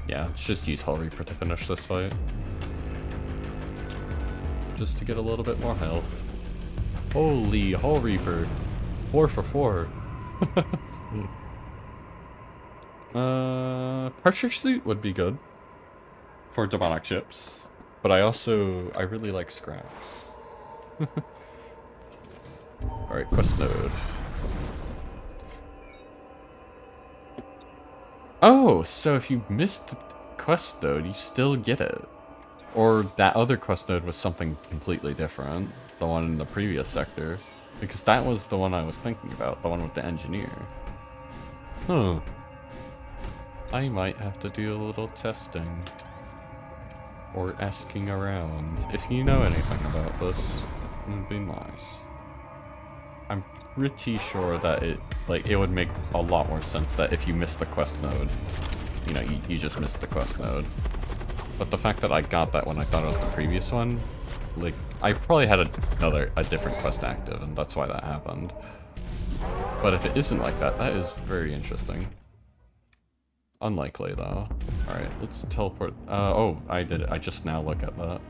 Yeah, let's just use Hull Reaper to finish this fight. Just to get a little bit more health. Holy Hull Reaper! 4 for 4. Partridge Suit would be good for demonic ships, but I really like Scrax. Alright, quest node. Oh, so if you missed the quest node, you still get it. Or that other quest node was something completely different, the one in the previous sector. Because that was the one I was thinking about, the one with the engineer. Huh. I might have to do a little testing. Or asking around. If you know anything about this, it would be nice. I'm pretty sure that it would make a lot more sense that if you miss the quest node, you know, you just missed the quest node. But the fact that I got that when I thought it was the previous one, like, I probably had a different quest active, and that's why that happened. But if it isn't like that, that is very interesting. Unlikely, though. Alright, let's teleport. Oh, I did it. I just now look at that.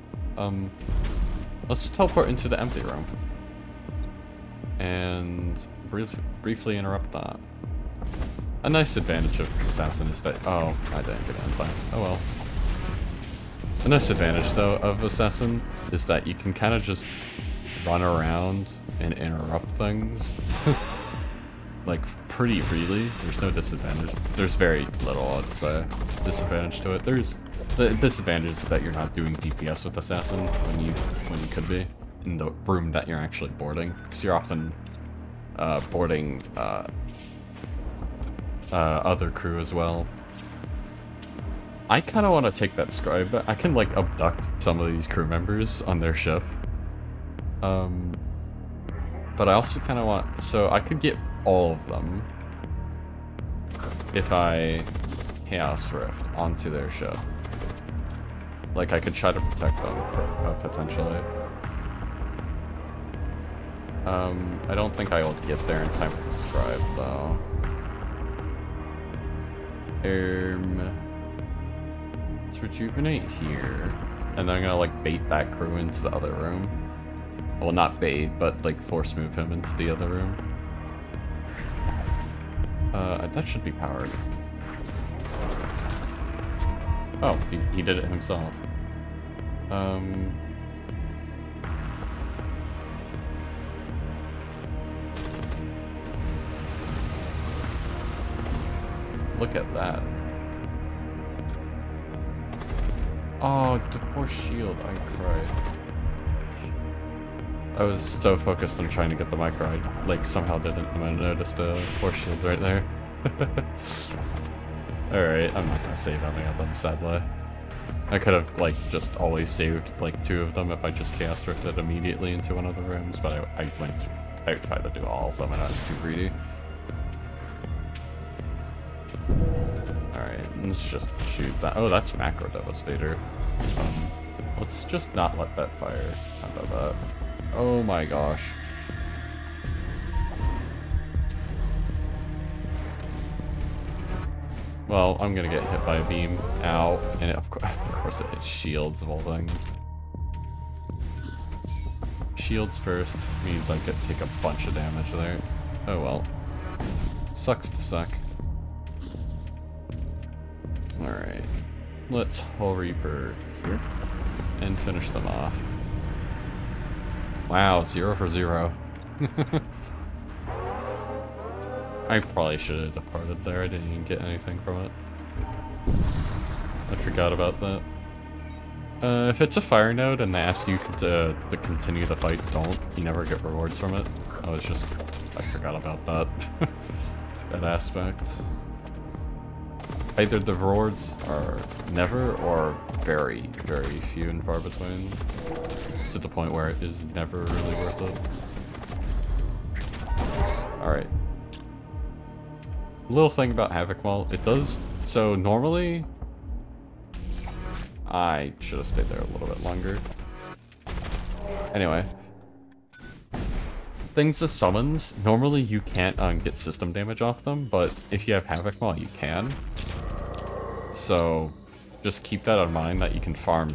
Let's teleport into the empty room. And briefly interrupt that. A nice advantage of Assassin is that... Oh, I didn't get it in time. Oh well. A nice advantage, though, of Assassin is that you can kind of just run around and interrupt things. Like, pretty freely. There's no disadvantage. There's very little, I'd say, disadvantage to it. There's... The disadvantage is that you're not doing DPS with Assassin when you could be in the room that you're actually boarding, because you're often boarding other crew as well. I kind of want to take that scribe, but I can like abduct some of these crew members on their ship. But I also kind of want, so I could get all of them if I Chaos Rift onto their ship. Like, I could try to protect them, potentially. I don't think I will get there in time for the scribe, though. Let's rejuvenate here, and then I'm gonna, like, bait that crew into the other room. Well, not bait, but, like, force move him into the other room. That should be powered. Oh, he did it himself. Look at that. Oh, the poor shield, I cried. I was so focused on trying to get the micro, I like somehow didn't, and I noticed a poor shield right there. Alright, I'm not gonna save any of them, sadly. I could have, like, just always saved, like, 2 of them if I just Chaos Rifted immediately into one of the rooms, but I tried to do all of them and I was too greedy. Alright. Alright, let's just shoot that. Oh, that's Macro Devastator. Let's just not let that fire. How about that? Oh my gosh. Well, I'm gonna get hit by a beam. Ow. And of course it hits shields of all things. Shields first means I get take a bunch of damage there. Oh well. Sucks to suck. Alright. Let's Hull Reaper here. And finish them off. Wow, 0 for 0. I probably should have departed there. I didn't even get anything from it. I forgot about that. If it's a fire node and they ask you to continue the fight, don't. You never get rewards from it. I forgot about that. That aspect. Either the rewards are never or very, very few and far between. To the point where it is never really worth it. Alright. Little thing about Havoc Wall, it does, so normally, I should have stayed there a little bit longer. Anyway. Things with summons, normally you can't get system damage off them, but if you have Havoc Wall, you can. So, just keep that in mind that you can farm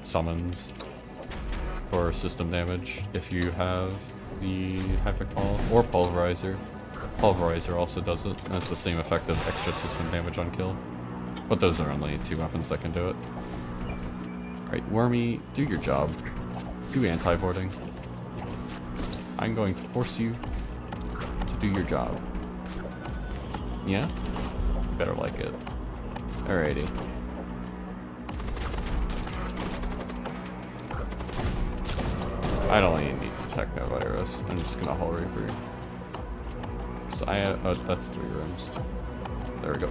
summons for system damage if you have the Havoc Wall, or Pulverizer. Pulverizer also does it, and it's the same effect of extra system damage on kill. But those are only 2 weapons that can do it. Alright, Wormy, do your job. Do anti-boarding. I'm going to force you to do your job. Yeah? You better like it. Alrighty. I don't even need Technovirus. I'm just gonna Hull Reaper. So oh, that's 3 rooms. There we go.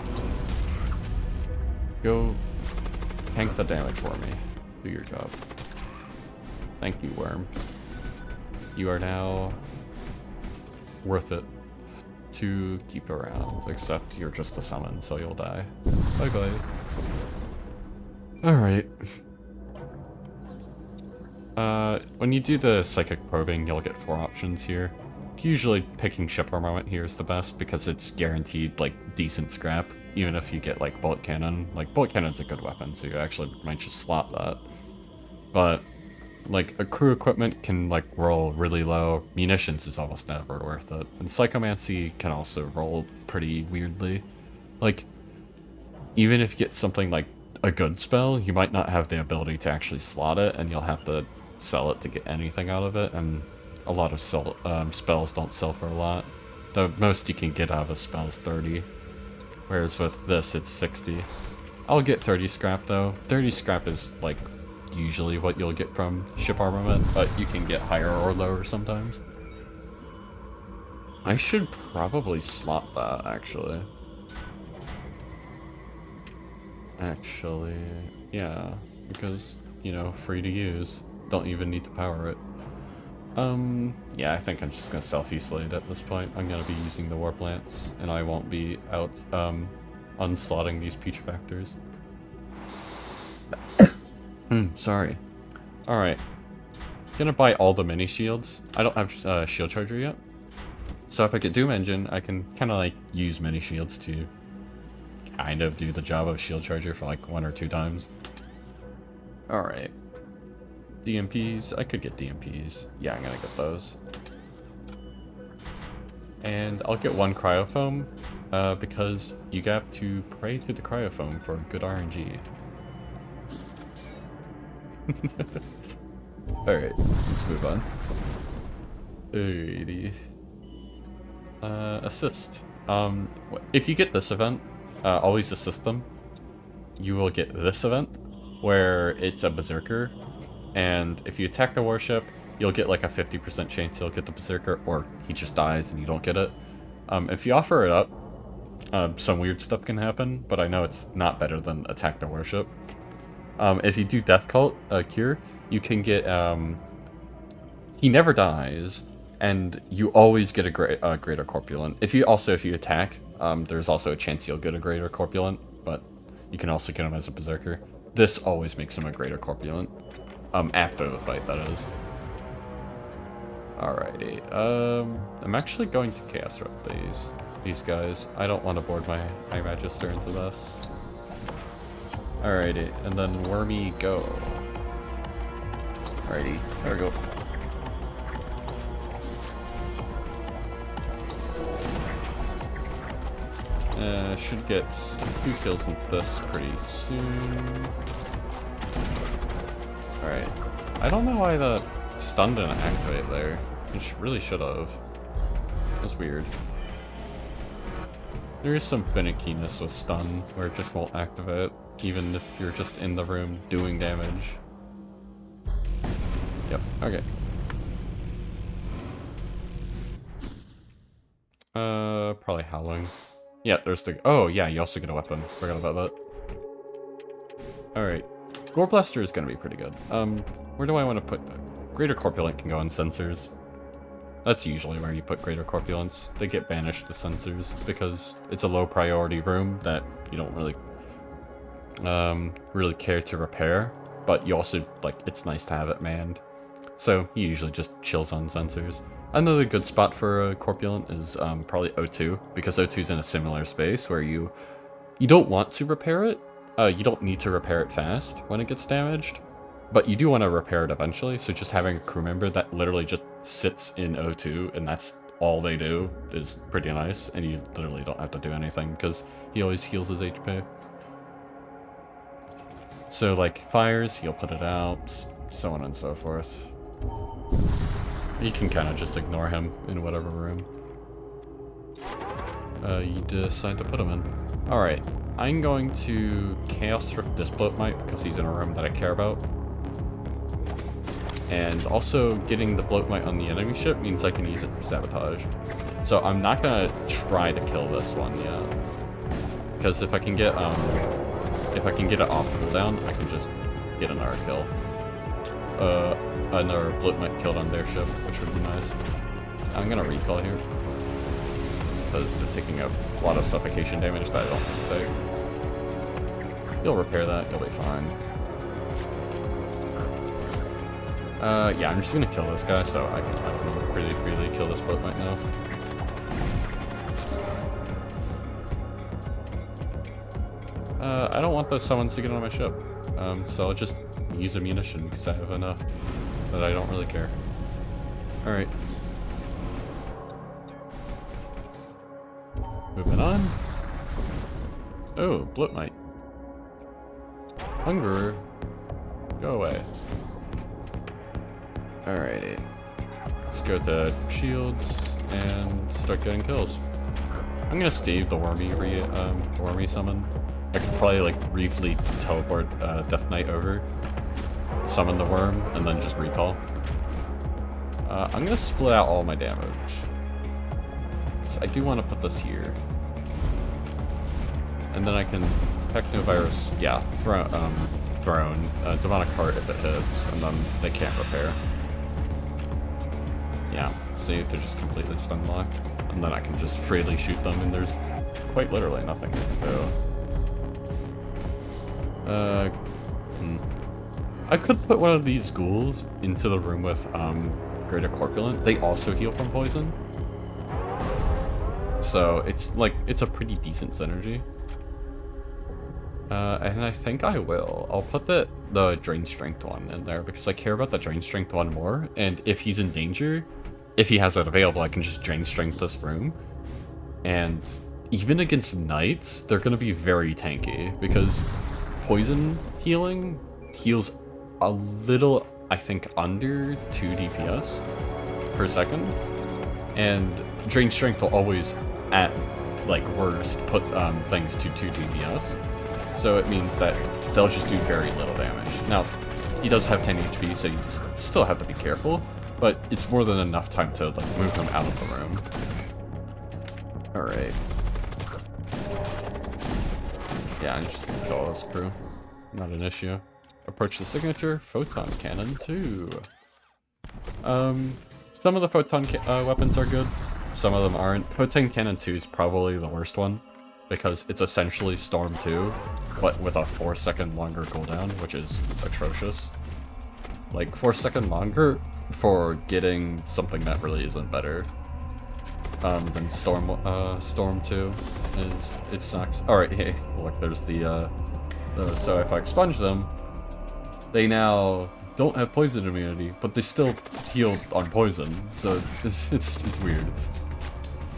Go tank the damage, Wormy. Do your job. Thank you, Worm. You are now worth it to keep around, except you're just a summon, so you'll die. Bye-bye. Alright. When you do the Psychic Probing, you'll get 4 options here. Usually picking Ship Armament here is the best because it's guaranteed, like, decent scrap, even if you get, like, Bullet Cannon. Like, Bullet Cannon's a good weapon, so you actually might just slot that. But, like, a crew equipment can, like, roll really low. Munitions is almost never worth it. And Psychomancy can also roll pretty weirdly. Like, even if you get something like a good spell, you might not have the ability to actually slot it, and you'll have to sell it to get anything out of it, and a lot of spells don't sell for a lot. The most you can get out of a spell is 30. Whereas with this, it's 60. I'll get 30 scrap though. 30 scrap is like usually what you'll get from Ship Armament, but you can get higher or lower sometimes. I should probably slot that actually. Yeah, because, you know, free to use. Don't even need to power it. Yeah, I think I'm just gonna self-isolate at this point. I'm gonna be using the Warp Lance, and I won't be out, unslotting these Peach Factors. Sorry. Alright. Gonna buy all the mini shields. I don't have Shield Charger yet. So if I get Doom Engine, I can kinda like use mini shields to kind of do the job of Shield Charger for like 1 or 2 times. Alright. DMPs, I could get DMPs. Yeah, I'm gonna get those. And I'll get 1 Cryofoam, because you have to pray to the Cryofoam for good RNG. Alright, let's move on. Alrighty. Assist. If you get this event, always assist them. You will get this event, where it's a Berserker. And if you attack the warship, you'll get like a 50% chance you'll get the Berserker, or he just dies and you don't get it. If you offer it up, some weird stuff can happen, but I know it's not better than attack the warship. If you do Death Cult Cure, you can get, he never dies, and you always get a greater corpulent. If you attack, There's also a chance you'll get a Greater Corpulent, but you can also get him as a Berserker. This always makes him a Greater Corpulent. After the fight, that is. Alrighty, I'm actually going to Chaos Rep these guys. I don't want to board my High Magister into this. Alrighty, and then Wormy go. Alrighty, there we go. Should get 2 kills into this pretty soon. Alright. I don't know why the stun didn't activate there. It really should have. That's weird. There is some finickiness with stun, where it just won't activate, even if you're just in the room doing damage. Yep, okay. Probably Howling. Yeah, there's the... Oh, yeah, you also get a weapon. Forgot about that. Alright. Gore Blaster is gonna be pretty good. Where do I want to put... Greater Corpulent can go on Sensors. That's usually where you put Greater Corpulents. They get banished to Sensors, because it's a low priority room that you don't really care to repair. But you also, like, it's nice to have it manned. So, he usually just chills on Sensors. Another good spot for a Corpulent is probably O2, because O2's in a similar space where you don't want to repair it. You don't need to repair it fast when it gets damaged, but you do want to repair it eventually, so just having a crew member that literally just sits in O2 and that's all they do is pretty nice, and you literally don't have to do anything because he always heals his HP. So like fires, he'll put it out, so on and so forth. You can kind of just ignore him in whatever room you decide to put him in. Alright, I'm going to Chaos Rift this Bloat Mite because he's in a room that I care about. And also getting the Bloat Mite on the enemy ship means I can use it for sabotage. So I'm not gonna try to kill this one yet. Because if I can get it off cooldown, I can just get another kill. Another Bloat Mite killed on their ship, which would be nice. I'm gonna recall here. Because they're taking a lot of suffocation damage that I don't have to take. You'll repair that, you'll be fine. Yeah, I'm just gonna kill this guy, so I can really freely kill this Bloat Mite now. I don't want those summons to get on my ship, so I'll just use a munition because I have enough, but I don't really care. Alright. Moving on. Oh, Bloat Mite. Hunger. Go away. Alrighty. Let's go to shields and start getting kills. I'm gonna Steve the Wormy summon. I could probably like briefly teleport Death Knight over, summon the worm, and then just recall. I'm gonna split out all my damage. So I do want to put this here. And then I can Technovirus, yeah, Throne, Demonic Heart if it hits, and then they can't repair. Yeah, see, they're just completely stun locked. And then I can just freely shoot them, and there's quite literally nothing they can do. I could put one of these ghouls into the room with Greater Corpulent. They also heal from poison. So it's like, it's a pretty decent synergy. And I think I will. I'll put the Drain Strength one in there because I care about the Drain Strength one more. And if he's in danger, if he has it available, I can just Drain Strength this room. And even against knights, they're going to be very tanky because poison healing heals a little, I think, under 2 DPS per second. And Drain Strength will always, at like worst, put things to 2 DPS. So it means that they'll just do very little damage. Now, he does have 10 HP, so you still have to be careful, but it's more than enough time to like move them out of the room. Alright. Yeah, I'm just gonna kill all this crew. Not an issue. Approach the signature, Photon Cannon 2. Some of the Photon weapons are good. Some of them aren't. Photon Cannon 2 is probably the worst one, because it's essentially Storm 2, but with a 4-second longer cooldown, which is atrocious. Like, 4-second longer for getting something that really isn't better than Storm 2 is, it sucks. Alright, hey, look, there's so if I expunge them, they now don't have poison immunity, but they still heal on poison, so it's weird.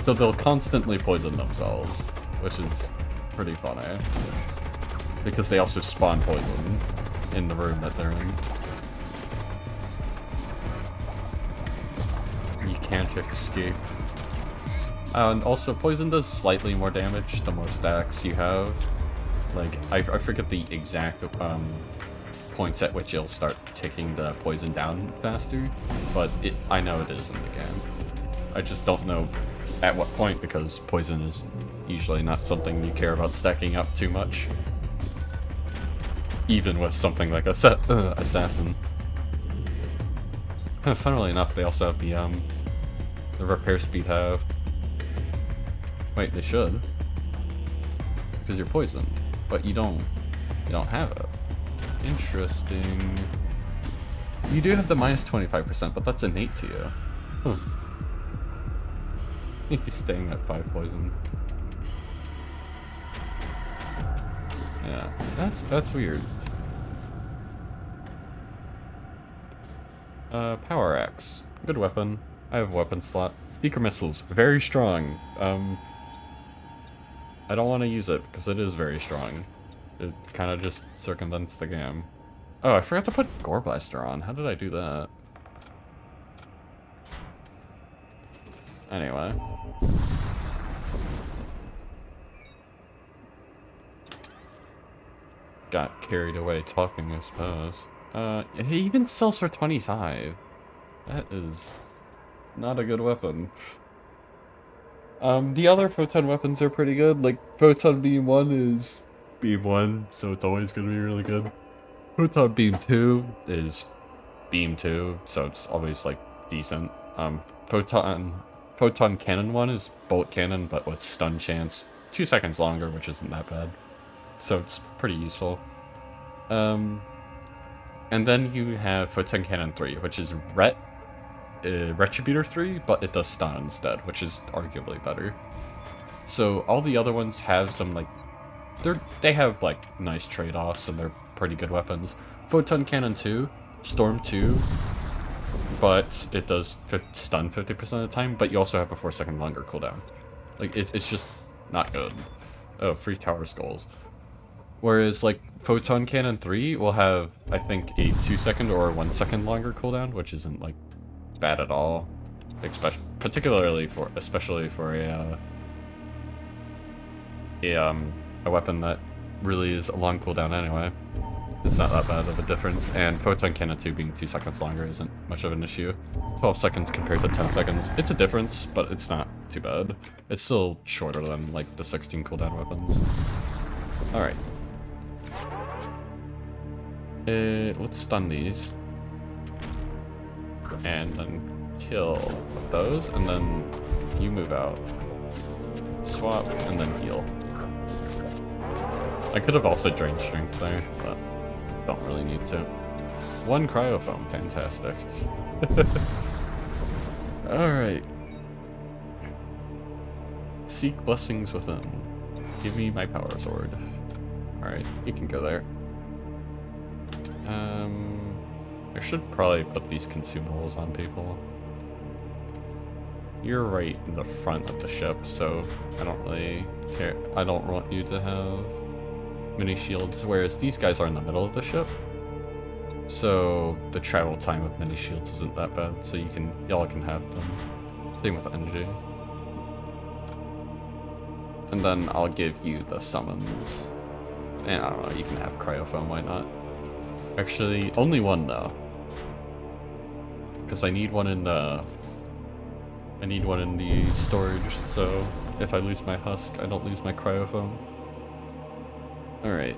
So they'll constantly poison themselves, which is pretty funny. Because they also spawn poison in the room that they're in. You can't escape. And also, poison does slightly more damage the more stacks you have. Like, I forget the exact points at which you'll start ticking the poison down faster, but I know it is in the game. I just don't know at what point, because poison is usually not something you care about stacking up too much. Even with something like Assassin. Funnily enough, they also have the repair speed halved. Wait, they should. Because you're poisoned. But you don't have it. Interesting. You do have the minus 25%, but that's innate to you. Huh. He's staying at 5 poison. Yeah, that's weird. Power Axe. Good weapon. I have a weapon slot. Seeker Missiles. Very strong. I don't want to use it because it is very strong. It kind of just circumvents the game. Oh, I forgot to put Gore Blaster on. How did I do that? Anyway. Got carried away talking, I suppose. It even sells for 25. That is not a good weapon. The other Photon weapons are pretty good. Like, Photon Beam 1 is Beam 1, so it's always gonna be really good. Photon Beam 2 is Beam 2, so it's always, like, decent. Photon Cannon 1 is Bolt Cannon, but with stun chance. 2 seconds longer, which isn't that bad. So it's pretty useful. And then you have Photon Cannon 3, which is Retributor 3, but it does stun instead, which is arguably better. So all the other ones have some, like, they have, like, nice trade-offs, and they're pretty good weapons. Photon Cannon 2, Storm 2, but it does stun 50% of the time, but you also have a 4-second longer cooldown. Like, it's just not good. Oh, free Tower Skulls. Whereas, like, Photon Cannon 3 will have, I think, a 2-second or 1-second longer cooldown, which isn't, like, bad at all. Especially for a weapon that really is a long cooldown anyway. It's not that bad of a difference, and Photon Cannon 2 being 2 seconds longer isn't much of an issue. 12 seconds compared to 10 seconds. It's a difference, but it's not too bad. It's still shorter than, like, the 16 cooldown weapons. Alright. Let's stun these. And then kill those, and then you move out. Swap, and then heal. I could have also drained strength there, but don't really need to. 1 cryofoam, fantastic. Alright. Seek blessings within. Give me my power sword. Alright, you can go there. I should probably put these consumables on people. You're right in the front of the ship, so I don't really care. I don't want you to have mini shields, whereas these guys are in the middle of the ship. So the travel time of mini shields isn't that bad, so y'all can have them. Same with NG. And then I'll give you the summons. And I don't know, you can have cryofoam, why not? Actually, only 1 though. Because I need one in the storage, so if I lose my husk, I don't lose my cryofoam. Alright.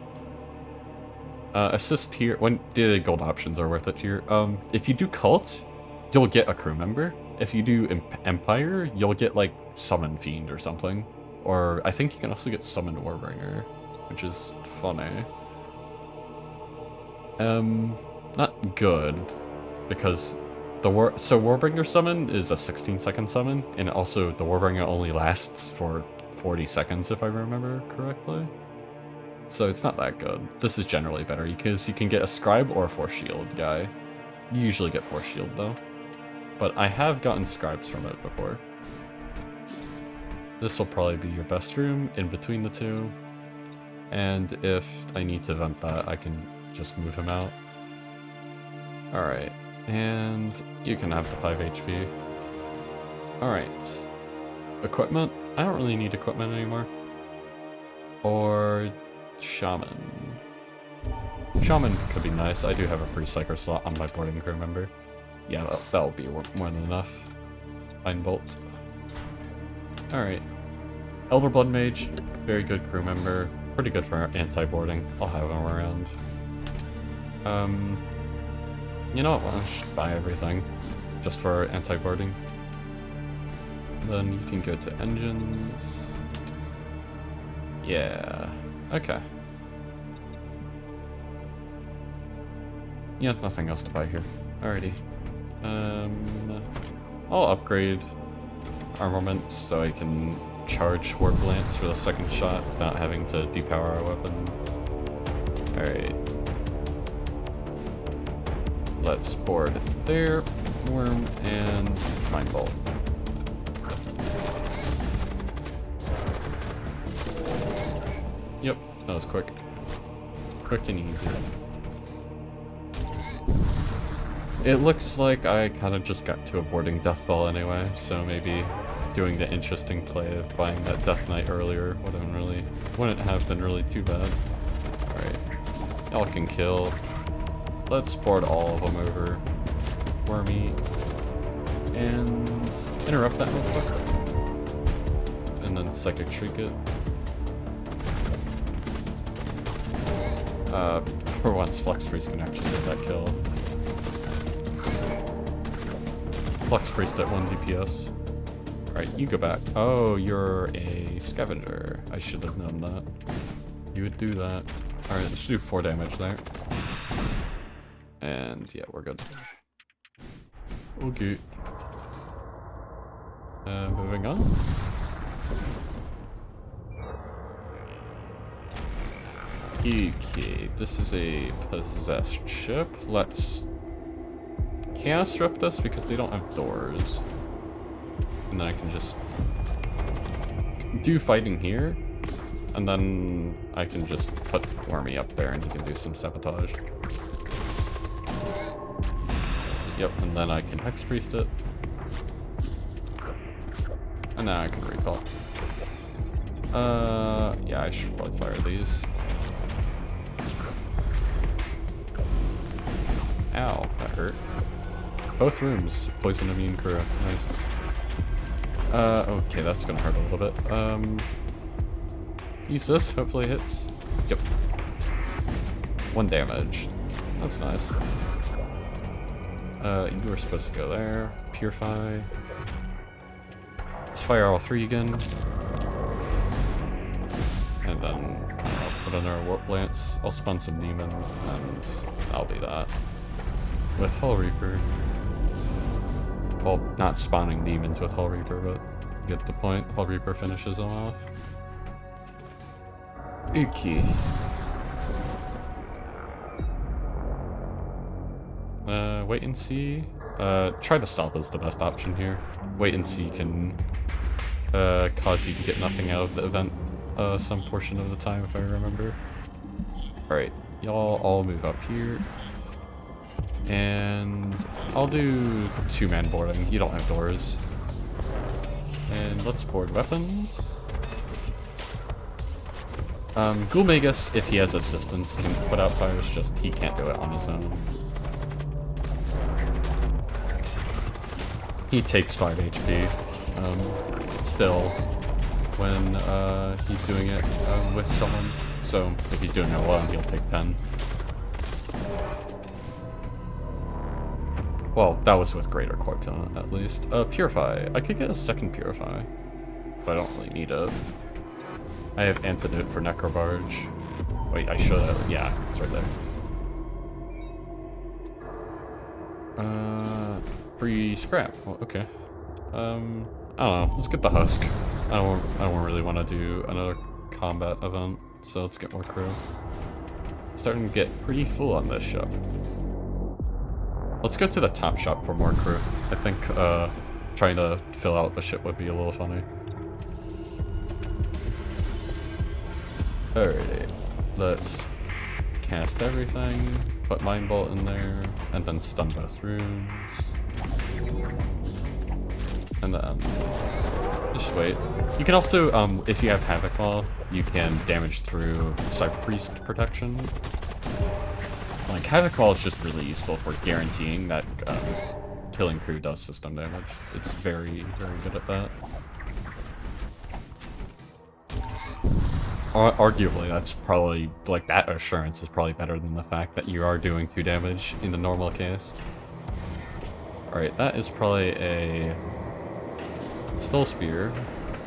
Assist here. When the gold options are worth it here. If you do cult, you'll get a crew member, If you do Empire, you'll get like Summon Fiend or something. Or I think you can also get Summon Warbringer, which is funny. Not good, because so Warbringer summon is a 16-second summon, and also the Warbringer only lasts for 40 seconds if I remember correctly. So it's not that good. This is generally better because you can get a Scribe or a Force Shield guy. You usually get Force Shield though. But I have gotten Scribes from it before. This will probably be your best room in between the two. And if I need to vent that, I can just move him out. Alright, and you can have the 5 HP. Alright. Equipment? I don't really need equipment anymore. Or Shaman. Shaman could be nice. I do have a free Psyker slot on my boarding crew member. Yeah, that'll be more than enough. Fine Bolt. Alright. Elder Blood Mage, very good crew member. Pretty good for anti-boarding. I'll have him around. You know what? I'll just buy everything. Just for anti-boarding. Then you can go to engines. Yeah. Okay. Yeah, nothing else to buy here. Alrighty. I'll upgrade armaments so I can charge Warp Lance for the second shot without having to depower our weapon. Alright. Let's board there, Worm, and Mind Bolt. Yep, that was quick. Quick and easy. It looks like I kind of just got to a boarding Death Ball anyway, so maybe doing the interesting play of buying that Death Knight earlier wouldn't have been really too bad. Alright, y'all can kill. Let's board all of them over. Wormy. And interrupt that real quick. And then Psychic Trinket. For once, Flux Priest can actually get that kill. Flux Priest at 1 DPS. Alright, you go back. Oh, you're a Scavenger. I should have known that. You would do that. Alright, let's do 4 damage there. And yeah, we're good. Okay. Moving on. Okay, this is a possessed ship. Let's Chaos Drift this because they don't have doors. And then I can just do fighting here. And then I can just put Wormy up there and he can do some sabotage. Yep, and then I can Hex Priest it. And now I can recall. Yeah, I should probably fire these. Ow, that hurt. Both rooms, poison immune crew. Nice. Okay, that's gonna hurt a little bit. Use this, hopefully it hits. Yep. 1 damage. That's nice. You were supposed to go there. Purify. Let's fire all 3 again. And then I'll put in our Warp Lance. I'll spawn some demons, and I'll do that. With Hull Reaper. Well, not spawning demons with Hull Reaper, but you get the point. Hull Reaper finishes them off. Okay. Wait and see. Try to stop is the best option here. Wait and see can cause you to get nothing out of the event some portion of the time, if I remember. Alright, y'all all move up here. And I'll do 2-man boarding. You don't have doors. And let's board weapons. Ghoulmagus, if he has assistance, can put out fires, just he can't do it on his own. He takes 5 HP, still, when he's doing it with someone. So if he's doing it alone, he'll take 10. Well, That was with Greater Corpulent, at least. Purify. I could get a second Purify, but I don't really need it. I have Antidote for Necrobarge. Wait, I should have. Yeah, it's right there. Free scrap. Well, okay. I don't know. Let's get the husk. I don't really want to do another combat event, so let's get more crew. Starting to get pretty full on this ship. Let's go to the top shop for more crew. I think trying to fill out the ship would be a little funny. Alrighty, let's cast everything, put Mind Bolt in there, and then stun both rooms. And then just wait. You can also, if you have Havoc Claw, you can damage through Cyber Priest protection. Like, Havoc Claw is just really useful for guaranteeing that killing crew does system damage. It's very, very good at that. Arguably, that's probably, like, that assurance is probably better than the fact that you are doing 2 damage in the normal case. Alright, that is probably a Soul Spear,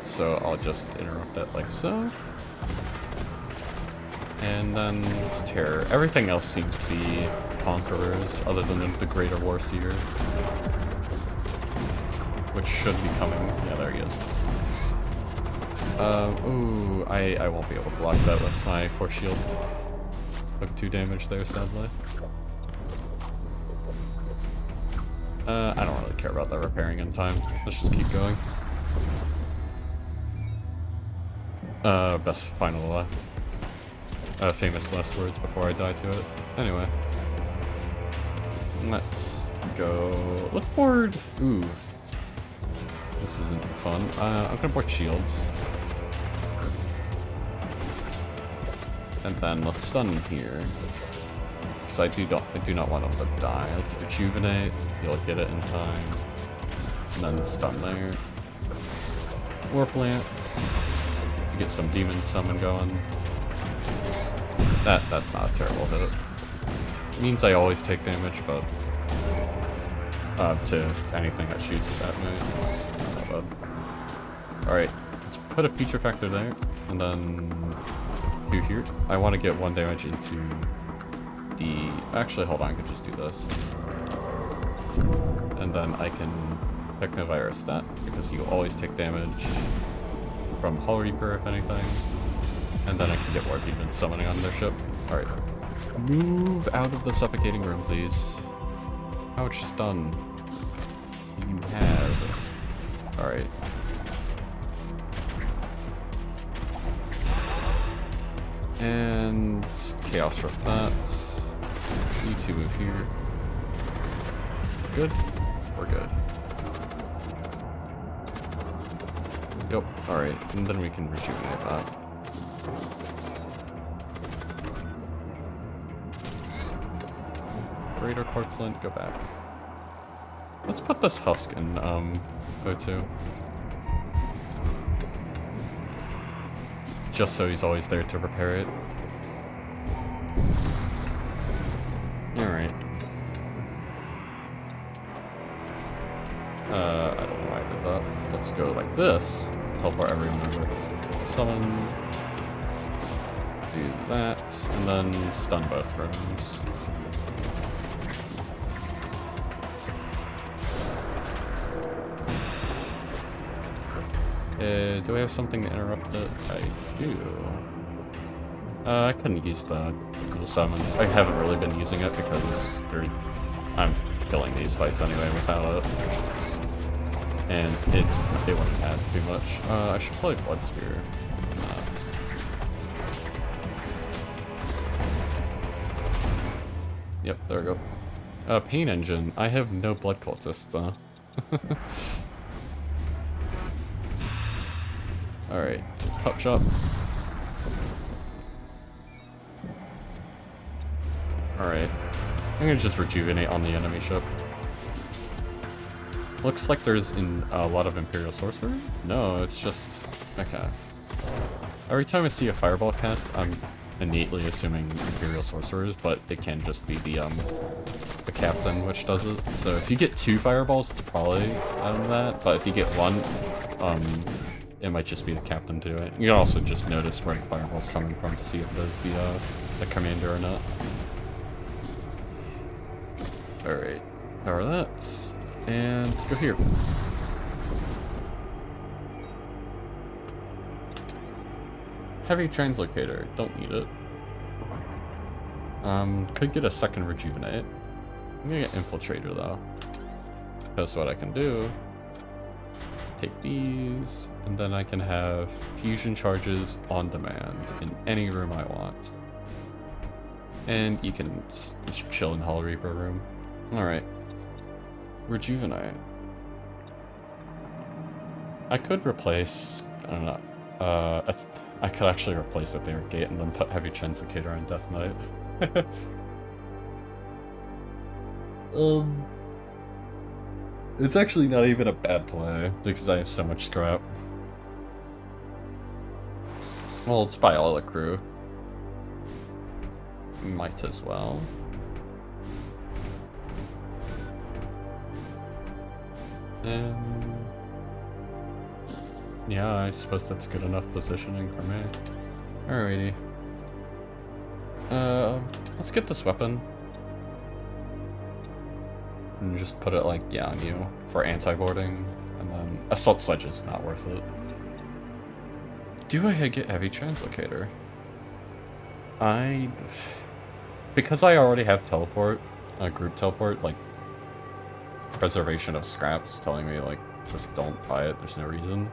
so I'll just interrupt it like so. And then it's Terror. Everything else seems to be Conquerors, other than the Greater Warseer, which should be coming. Yeah, there he is. Ooh, I won't be able to block that with my Force Shield. Took 2 damage there, sadly. I don't really care about that repairing in time. Let's just keep going. Best final, famous last words before I die to it. Anyway. Let's go... Let's board... Ooh. This isn't fun. I'm gonna board shields. And then let's stun here. Because I do not want him to die. Let's rejuvenate. You'll get it in time. And then stun there. Warp Lance. To get some demon summon going. That's not a terrible hit. It means I always take damage, but to anything that shoots at me, it's not that bad. Alright, let's put a Putrefactor there, and then 2 here. I want to get 1 damage into the... Actually, hold on, I could just do this. And then I can Technovirus that, because you always take damage from Hull Reaper, if anything. And then I can get more demon summoning on their ship. Alright. Move out of the suffocating room, please. How much stun you have? Alright. And Chaos Rift that. You 2 move here. Good? We're good. Yep, alright. And then we can rejuvenate that. Greater Corpulent, go back. Let's put this husk in O2. Just so he's always there to repair it. Alright. I don't know why I did that. Let's go like this. Help our every member. Summon. Do that. And then stun both rooms. Do I have something to interrupt it? I do. I couldn't use the cool summons. I haven't really been using it because I'm killing these fights anyway without it. And they wouldn't add too much. I should play Blood Spear. Yep, there we go. Pain Engine. I have no Blood Cultists, though. Alright, Pup Shop. Alright. I'm gonna just rejuvenate on the enemy ship. Looks like there's a lot of Imperial Sorcery? No, it's just... Okay. Every time I see a Fireball cast, I'm innately assuming Imperial Sorcerers, but it can just be the captain which does it. So if you get 2 fireballs, it's probably that, but if you get 1, it might just be the captain to do it. You can also just notice where the fireball's coming from to see if it is the commander or not. Alright, power that, and let's go here. Heavy translocator, don't need it. Could get a second rejuvenate. I'm gonna get infiltrator though. Because what I can do is take these, and then I can have fusion charges on demand in any room I want. And you can just chill in Hall Reaper room. Alright. Rejuvenate. I could replace, I don't know, I could actually replace the Their Gate and then put Heavy Translocator on Death Knight. It's actually not even a bad play, because I have so much scrap. Well, it's by all the crew. Might as well. Yeah, I suppose that's good enough positioning for me. Alrighty. Let's get this weapon. And just put it, like, yeah, on you for anti-boarding. And then Assault Sledge is not worth it. Do I get Heavy Translocator? Because I already have teleport, group teleport, like, preservation of scraps telling me, like, just don't buy it, there's no reason.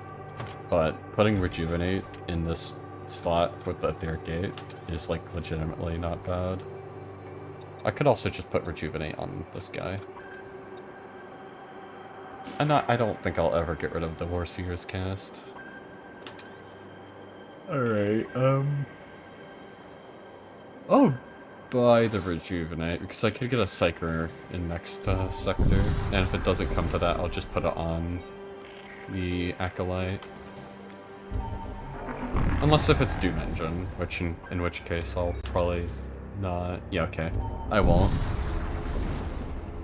But putting Rejuvenate in this slot with the Etheric Gate is, like, legitimately not bad. I could also just put Rejuvenate on this guy. And I don't think I'll ever get rid of the Warseer's cast. Alright, oh, buy the Rejuvenate, because I could get a Psyker in next sector, and if it doesn't come to that, I'll just put it on the Acolyte. Unless if it's Doom Engine, which in which case I'll probably not. Yeah, okay. I won't.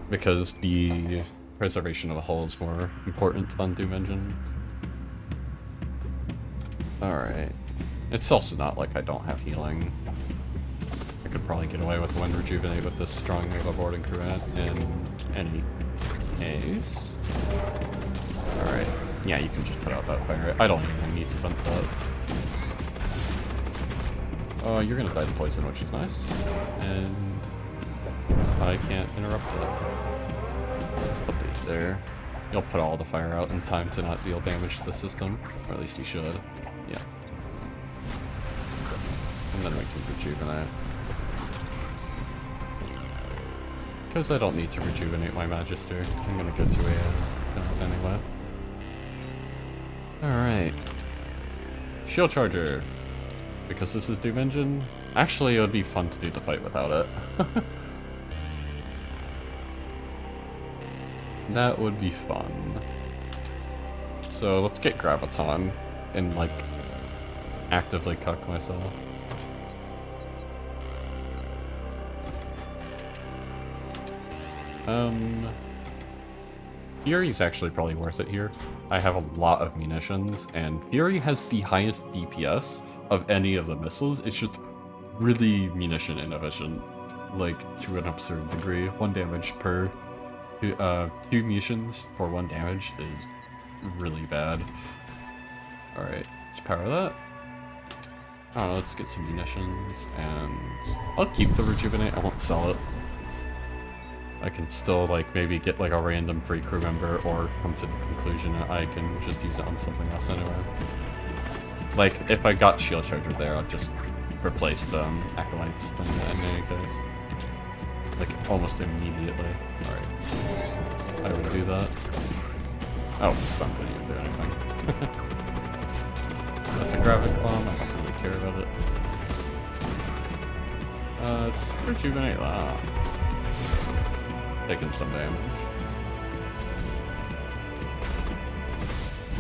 Because the preservation of the hull is more important on Doom Engine. Alright. It's also not like I don't have healing. I could probably get away with one Rejuvenate with this strong Mega boarding crew in any case. Alright. Yeah, you can just put out that fire. I don't even need to vent that. Oh, you're gonna die to poison, which is nice. And I can't interrupt it. Let's put these there. You'll put all the fire out in time to not deal damage to the system. Or at least you should. Yeah. And then we can rejuvenate. Because I don't need to rejuvenate my Magister. I'm gonna go to a anyway. Alright. Shield Charger. Because this is Doom Engine. Actually, it would be fun to do the fight without it. That would be fun. So let's get Graviton and, like, actively cuck myself. Fury's actually probably worth it here. I have a lot of munitions, and Fury has the highest DPS of any of the missiles. It's just really munition inefficient, like, to an absurd degree. 1 damage per 2 munitions for 1 damage is really bad. Alright, let's power that. I don't know, let's get some munitions, and I'll keep the Rejuvenate, I won't sell it. I can still, like, maybe get, like, a random free crew member, or come to the conclusion that I can just use it on something else anyway. Like, if I got Shield Charger there, I'd just replace the Acolytes then in any case. Like, almost immediately. Alright. I would do that. Oh, stun didn't even do anything. That's a Gravic Bomb, I don't really care about it. Let's rejuvenate that. Taking some damage.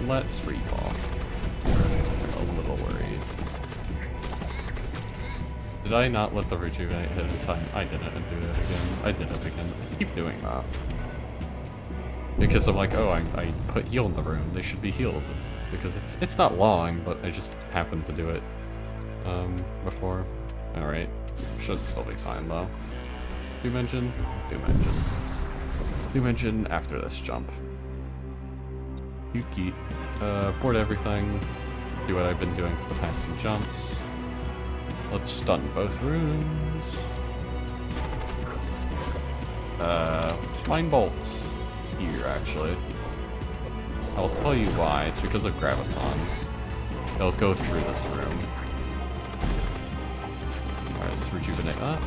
Let's recall. I'm a little worried. Did I not let the rejuvenate hit in time? I didn't do it again. I did it again. I keep doing that. Because I'm like, oh, I put heal in the room. They should be healed. Because it's not long, but I just happened to do it before. Alright. Should still be fine though. Doom engine? Doom engine. Doom engine after this jump. Yuki. Board everything. Do what I've been doing for the past few jumps. Let's stun both rooms. Spine bolts here, actually. I'll tell you why. It's because of Graviton. They'll go through this room. Alright, let's rejuvenate that.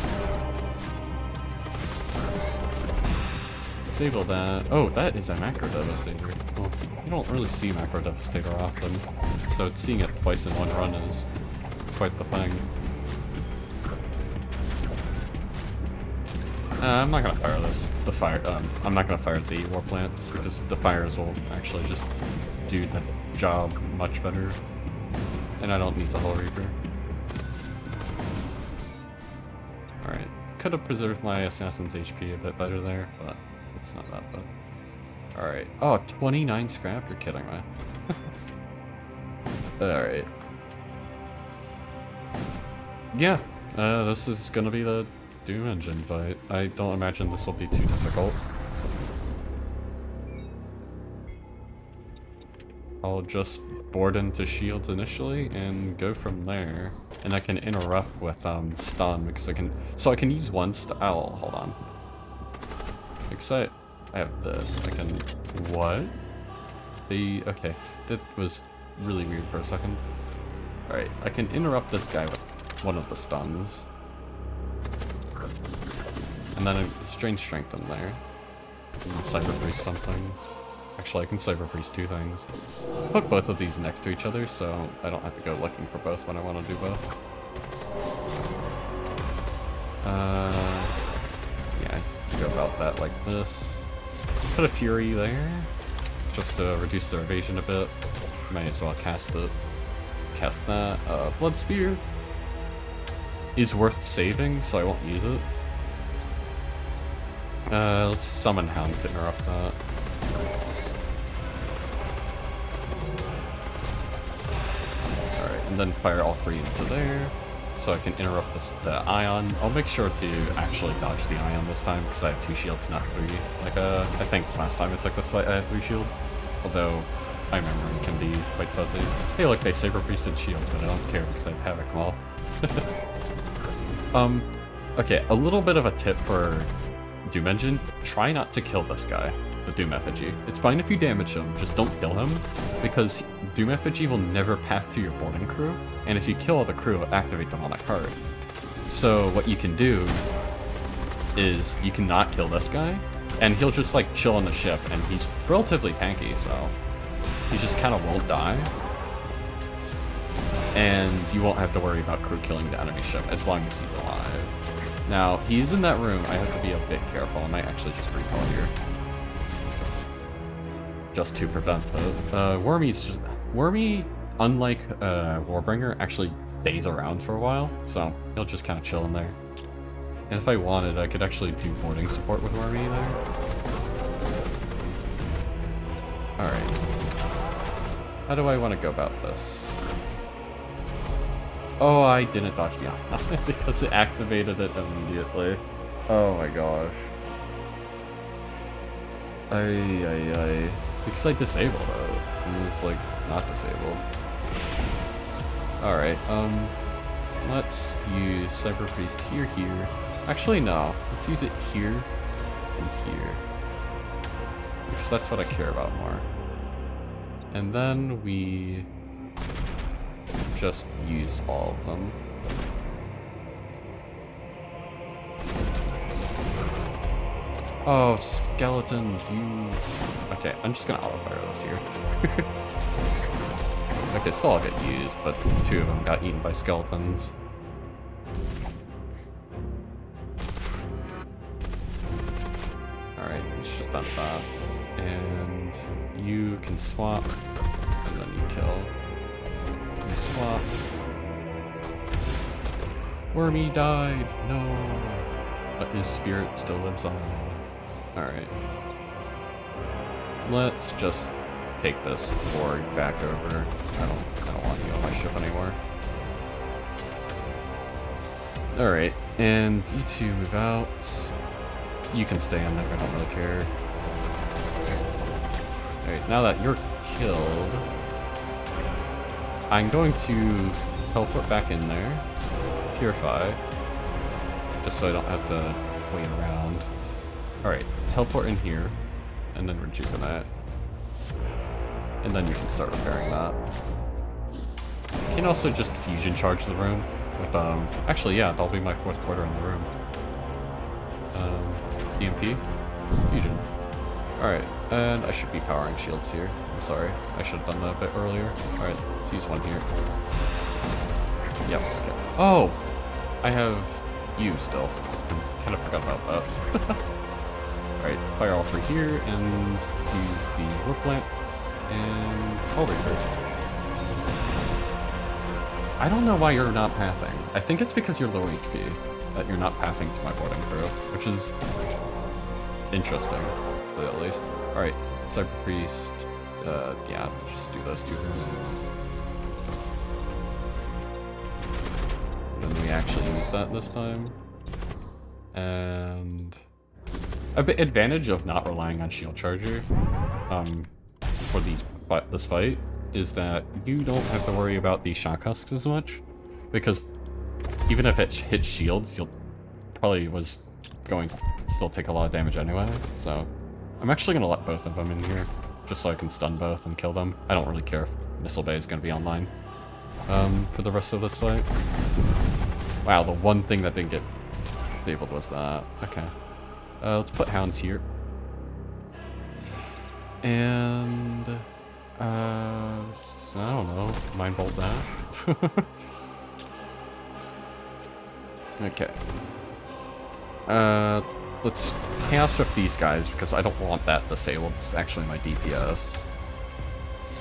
Disable that. Oh, that is a Macro Devastator. Well, you don't really see Macro Devastator often, so seeing it twice in one run is quite the thing. I'm not gonna fire I'm not gonna fire the War Plants, because the fires will actually just do the job much better. And I don't need the Hull Reaper. Alright. Could have preserved my Assassin's HP a bit better there, but it's not that bad. Alright. Oh, 29 scrap? You're kidding me. Alright. Yeah, this is gonna be the Doom engine fight. I don't imagine this will be too difficult. I'll just board into shields initially and go from there. And I can interrupt with stun because I can use one hold on. Because I have this. I can what? Okay. That was really weird for a second. Alright, I can interrupt this guy with one of the stuns. And then a Strange Strength in there. And then Cyber Priest something. Actually, I can Cyber Priest two things. Put both of these next to each other, so I don't have to go looking for both when I want to do both. Yeah, go about that like this. Let's put a Fury there, just to reduce their evasion a bit. Might as well cast it. Cast that. Blood Spear is worth saving, so I won't use it. Let's summon Hounds to interrupt that. Alright, and then fire all three into there, so I can interrupt the Ion. I'll make sure to actually dodge the Ion this time, because I have 2 shields, not 3. Like, I think last time I took this fight I had 3 shields, although my memory can be quite fuzzy. Hey look, they Saber Priested shields, but I don't care because I have Havoc Maul. Okay, a little bit of a tip for Doom Engine, try not to kill this guy, the Doom Effigy. It's fine if you damage him, just don't kill him, because Doom Effigy will never path to your boarding crew, and if you kill all the crew, it'll activate them on that card. So what you can do is you can not kill this guy, and he'll just like chill on the ship, and he's relatively tanky, so he just kind of won't die. And you won't have to worry about crew killing the enemy ship as long as he's alive. Now, he's in that room. I have to be a bit careful. I might actually just recall here. Just to prevent it. Wormy, unlike Warbringer, actually stays around for a while, so he'll just kind of chill in there. And if I wanted, I could actually do boarding support with Wormy there. Alright. How do I want to go about this? Oh, I didn't dodge the Ion because it activated it immediately. Oh my gosh. Because I disabled it. And it's like not disabled. Alright, let's use Cyber Priest here. Actually no, let's use it here and here. Because that's what I care about more. And then we just use all of them. Oh, skeletons, you... Okay, I'm just gonna auto-fire this here. Okay, still all get used, but 2 of them got eaten by skeletons. Alright, it's just done that. And you can swap, and then you kill. You swap. Wormy died! No! But his spirit still lives on. Alright. Let's just take this org back over. I don't want you on my ship anymore. Alright, and you two move out. You can stay on there, I don't really care. Alright, now that you're killed, I'm going to teleport back in there, purify, just so I don't have to wait around. Alright, teleport in here, and then rejuvenate. And then you can start repairing that. You can also just fusion charge the room with, actually, yeah, that'll be my fourth porter in the room. EMP, fusion. Alright, and I should be powering shields here. I'm sorry, I should have done that a bit earlier. Alright, let's use one here. Yep, okay. Oh! I have you still. I kind of forgot about that. Alright, fire all three here, and let's use the warp lamps, and I'll reaper. I don't know why you're not pathing. I think it's because you're low HP that you're not pathing to my boarding crew, which is interesting, to say at least. Alright, Cyber Priest, yeah, just do those two rooms. Then we actually use that this time. And a bit advantage of not relying on shield charger for this fight is that you don't have to worry about the shock husks as much, because even if it hits shields, you'll probably was going to still take a lot of damage anyway. So I'm actually gonna let both of them in here, just so I can stun both and kill them. I don't really care if Missile Bay is gonna be online for the rest of this fight. Wow, the one thing that didn't get disabled was that. Okay. Let's put hounds here. And I don't know, Mind Bolt that. Okay. Let's Chaos Whip these guys because I don't want that disabled. It's actually my DPS.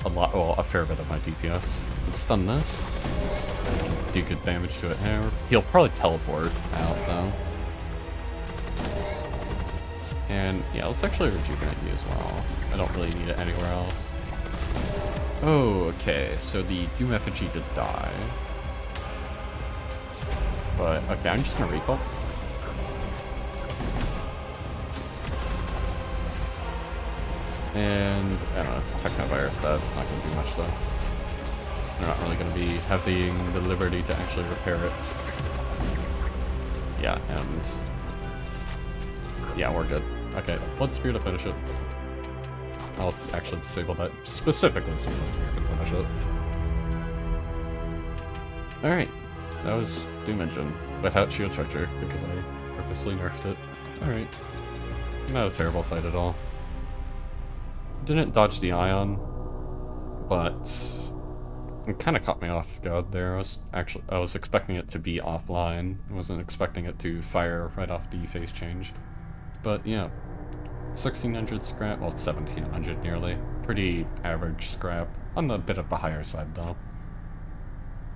A fair bit of my DPS. Let's stun this. Do good damage to it here. He'll probably teleport out though. And yeah, let's actually rejuvenate you as well. I don't really need it anywhere else. Oh, okay, so the Doom Effigy did die. But, okay, I'm just gonna recall. And, I don't know, it's Technovirus that. It's not gonna do much though. So they're not really gonna be having the liberty to actually repair it. Yeah, and yeah, we're good. Okay, let's Spirit to finish it. I'll actually disable that specifically so we can finish it. Alright, that was Doom Engine without Shield Charger because I purposely nerfed it. Alright, not a terrible fight at all. Didn't dodge the Ion, but it kind of caught me off guard there. I was expecting it to be offline. I wasn't expecting it to fire right off the phase change. But yeah, 1600 scrap, well, 1700 nearly. Pretty average scrap, on the bit of the higher side though.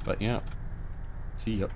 But yeah, see ya.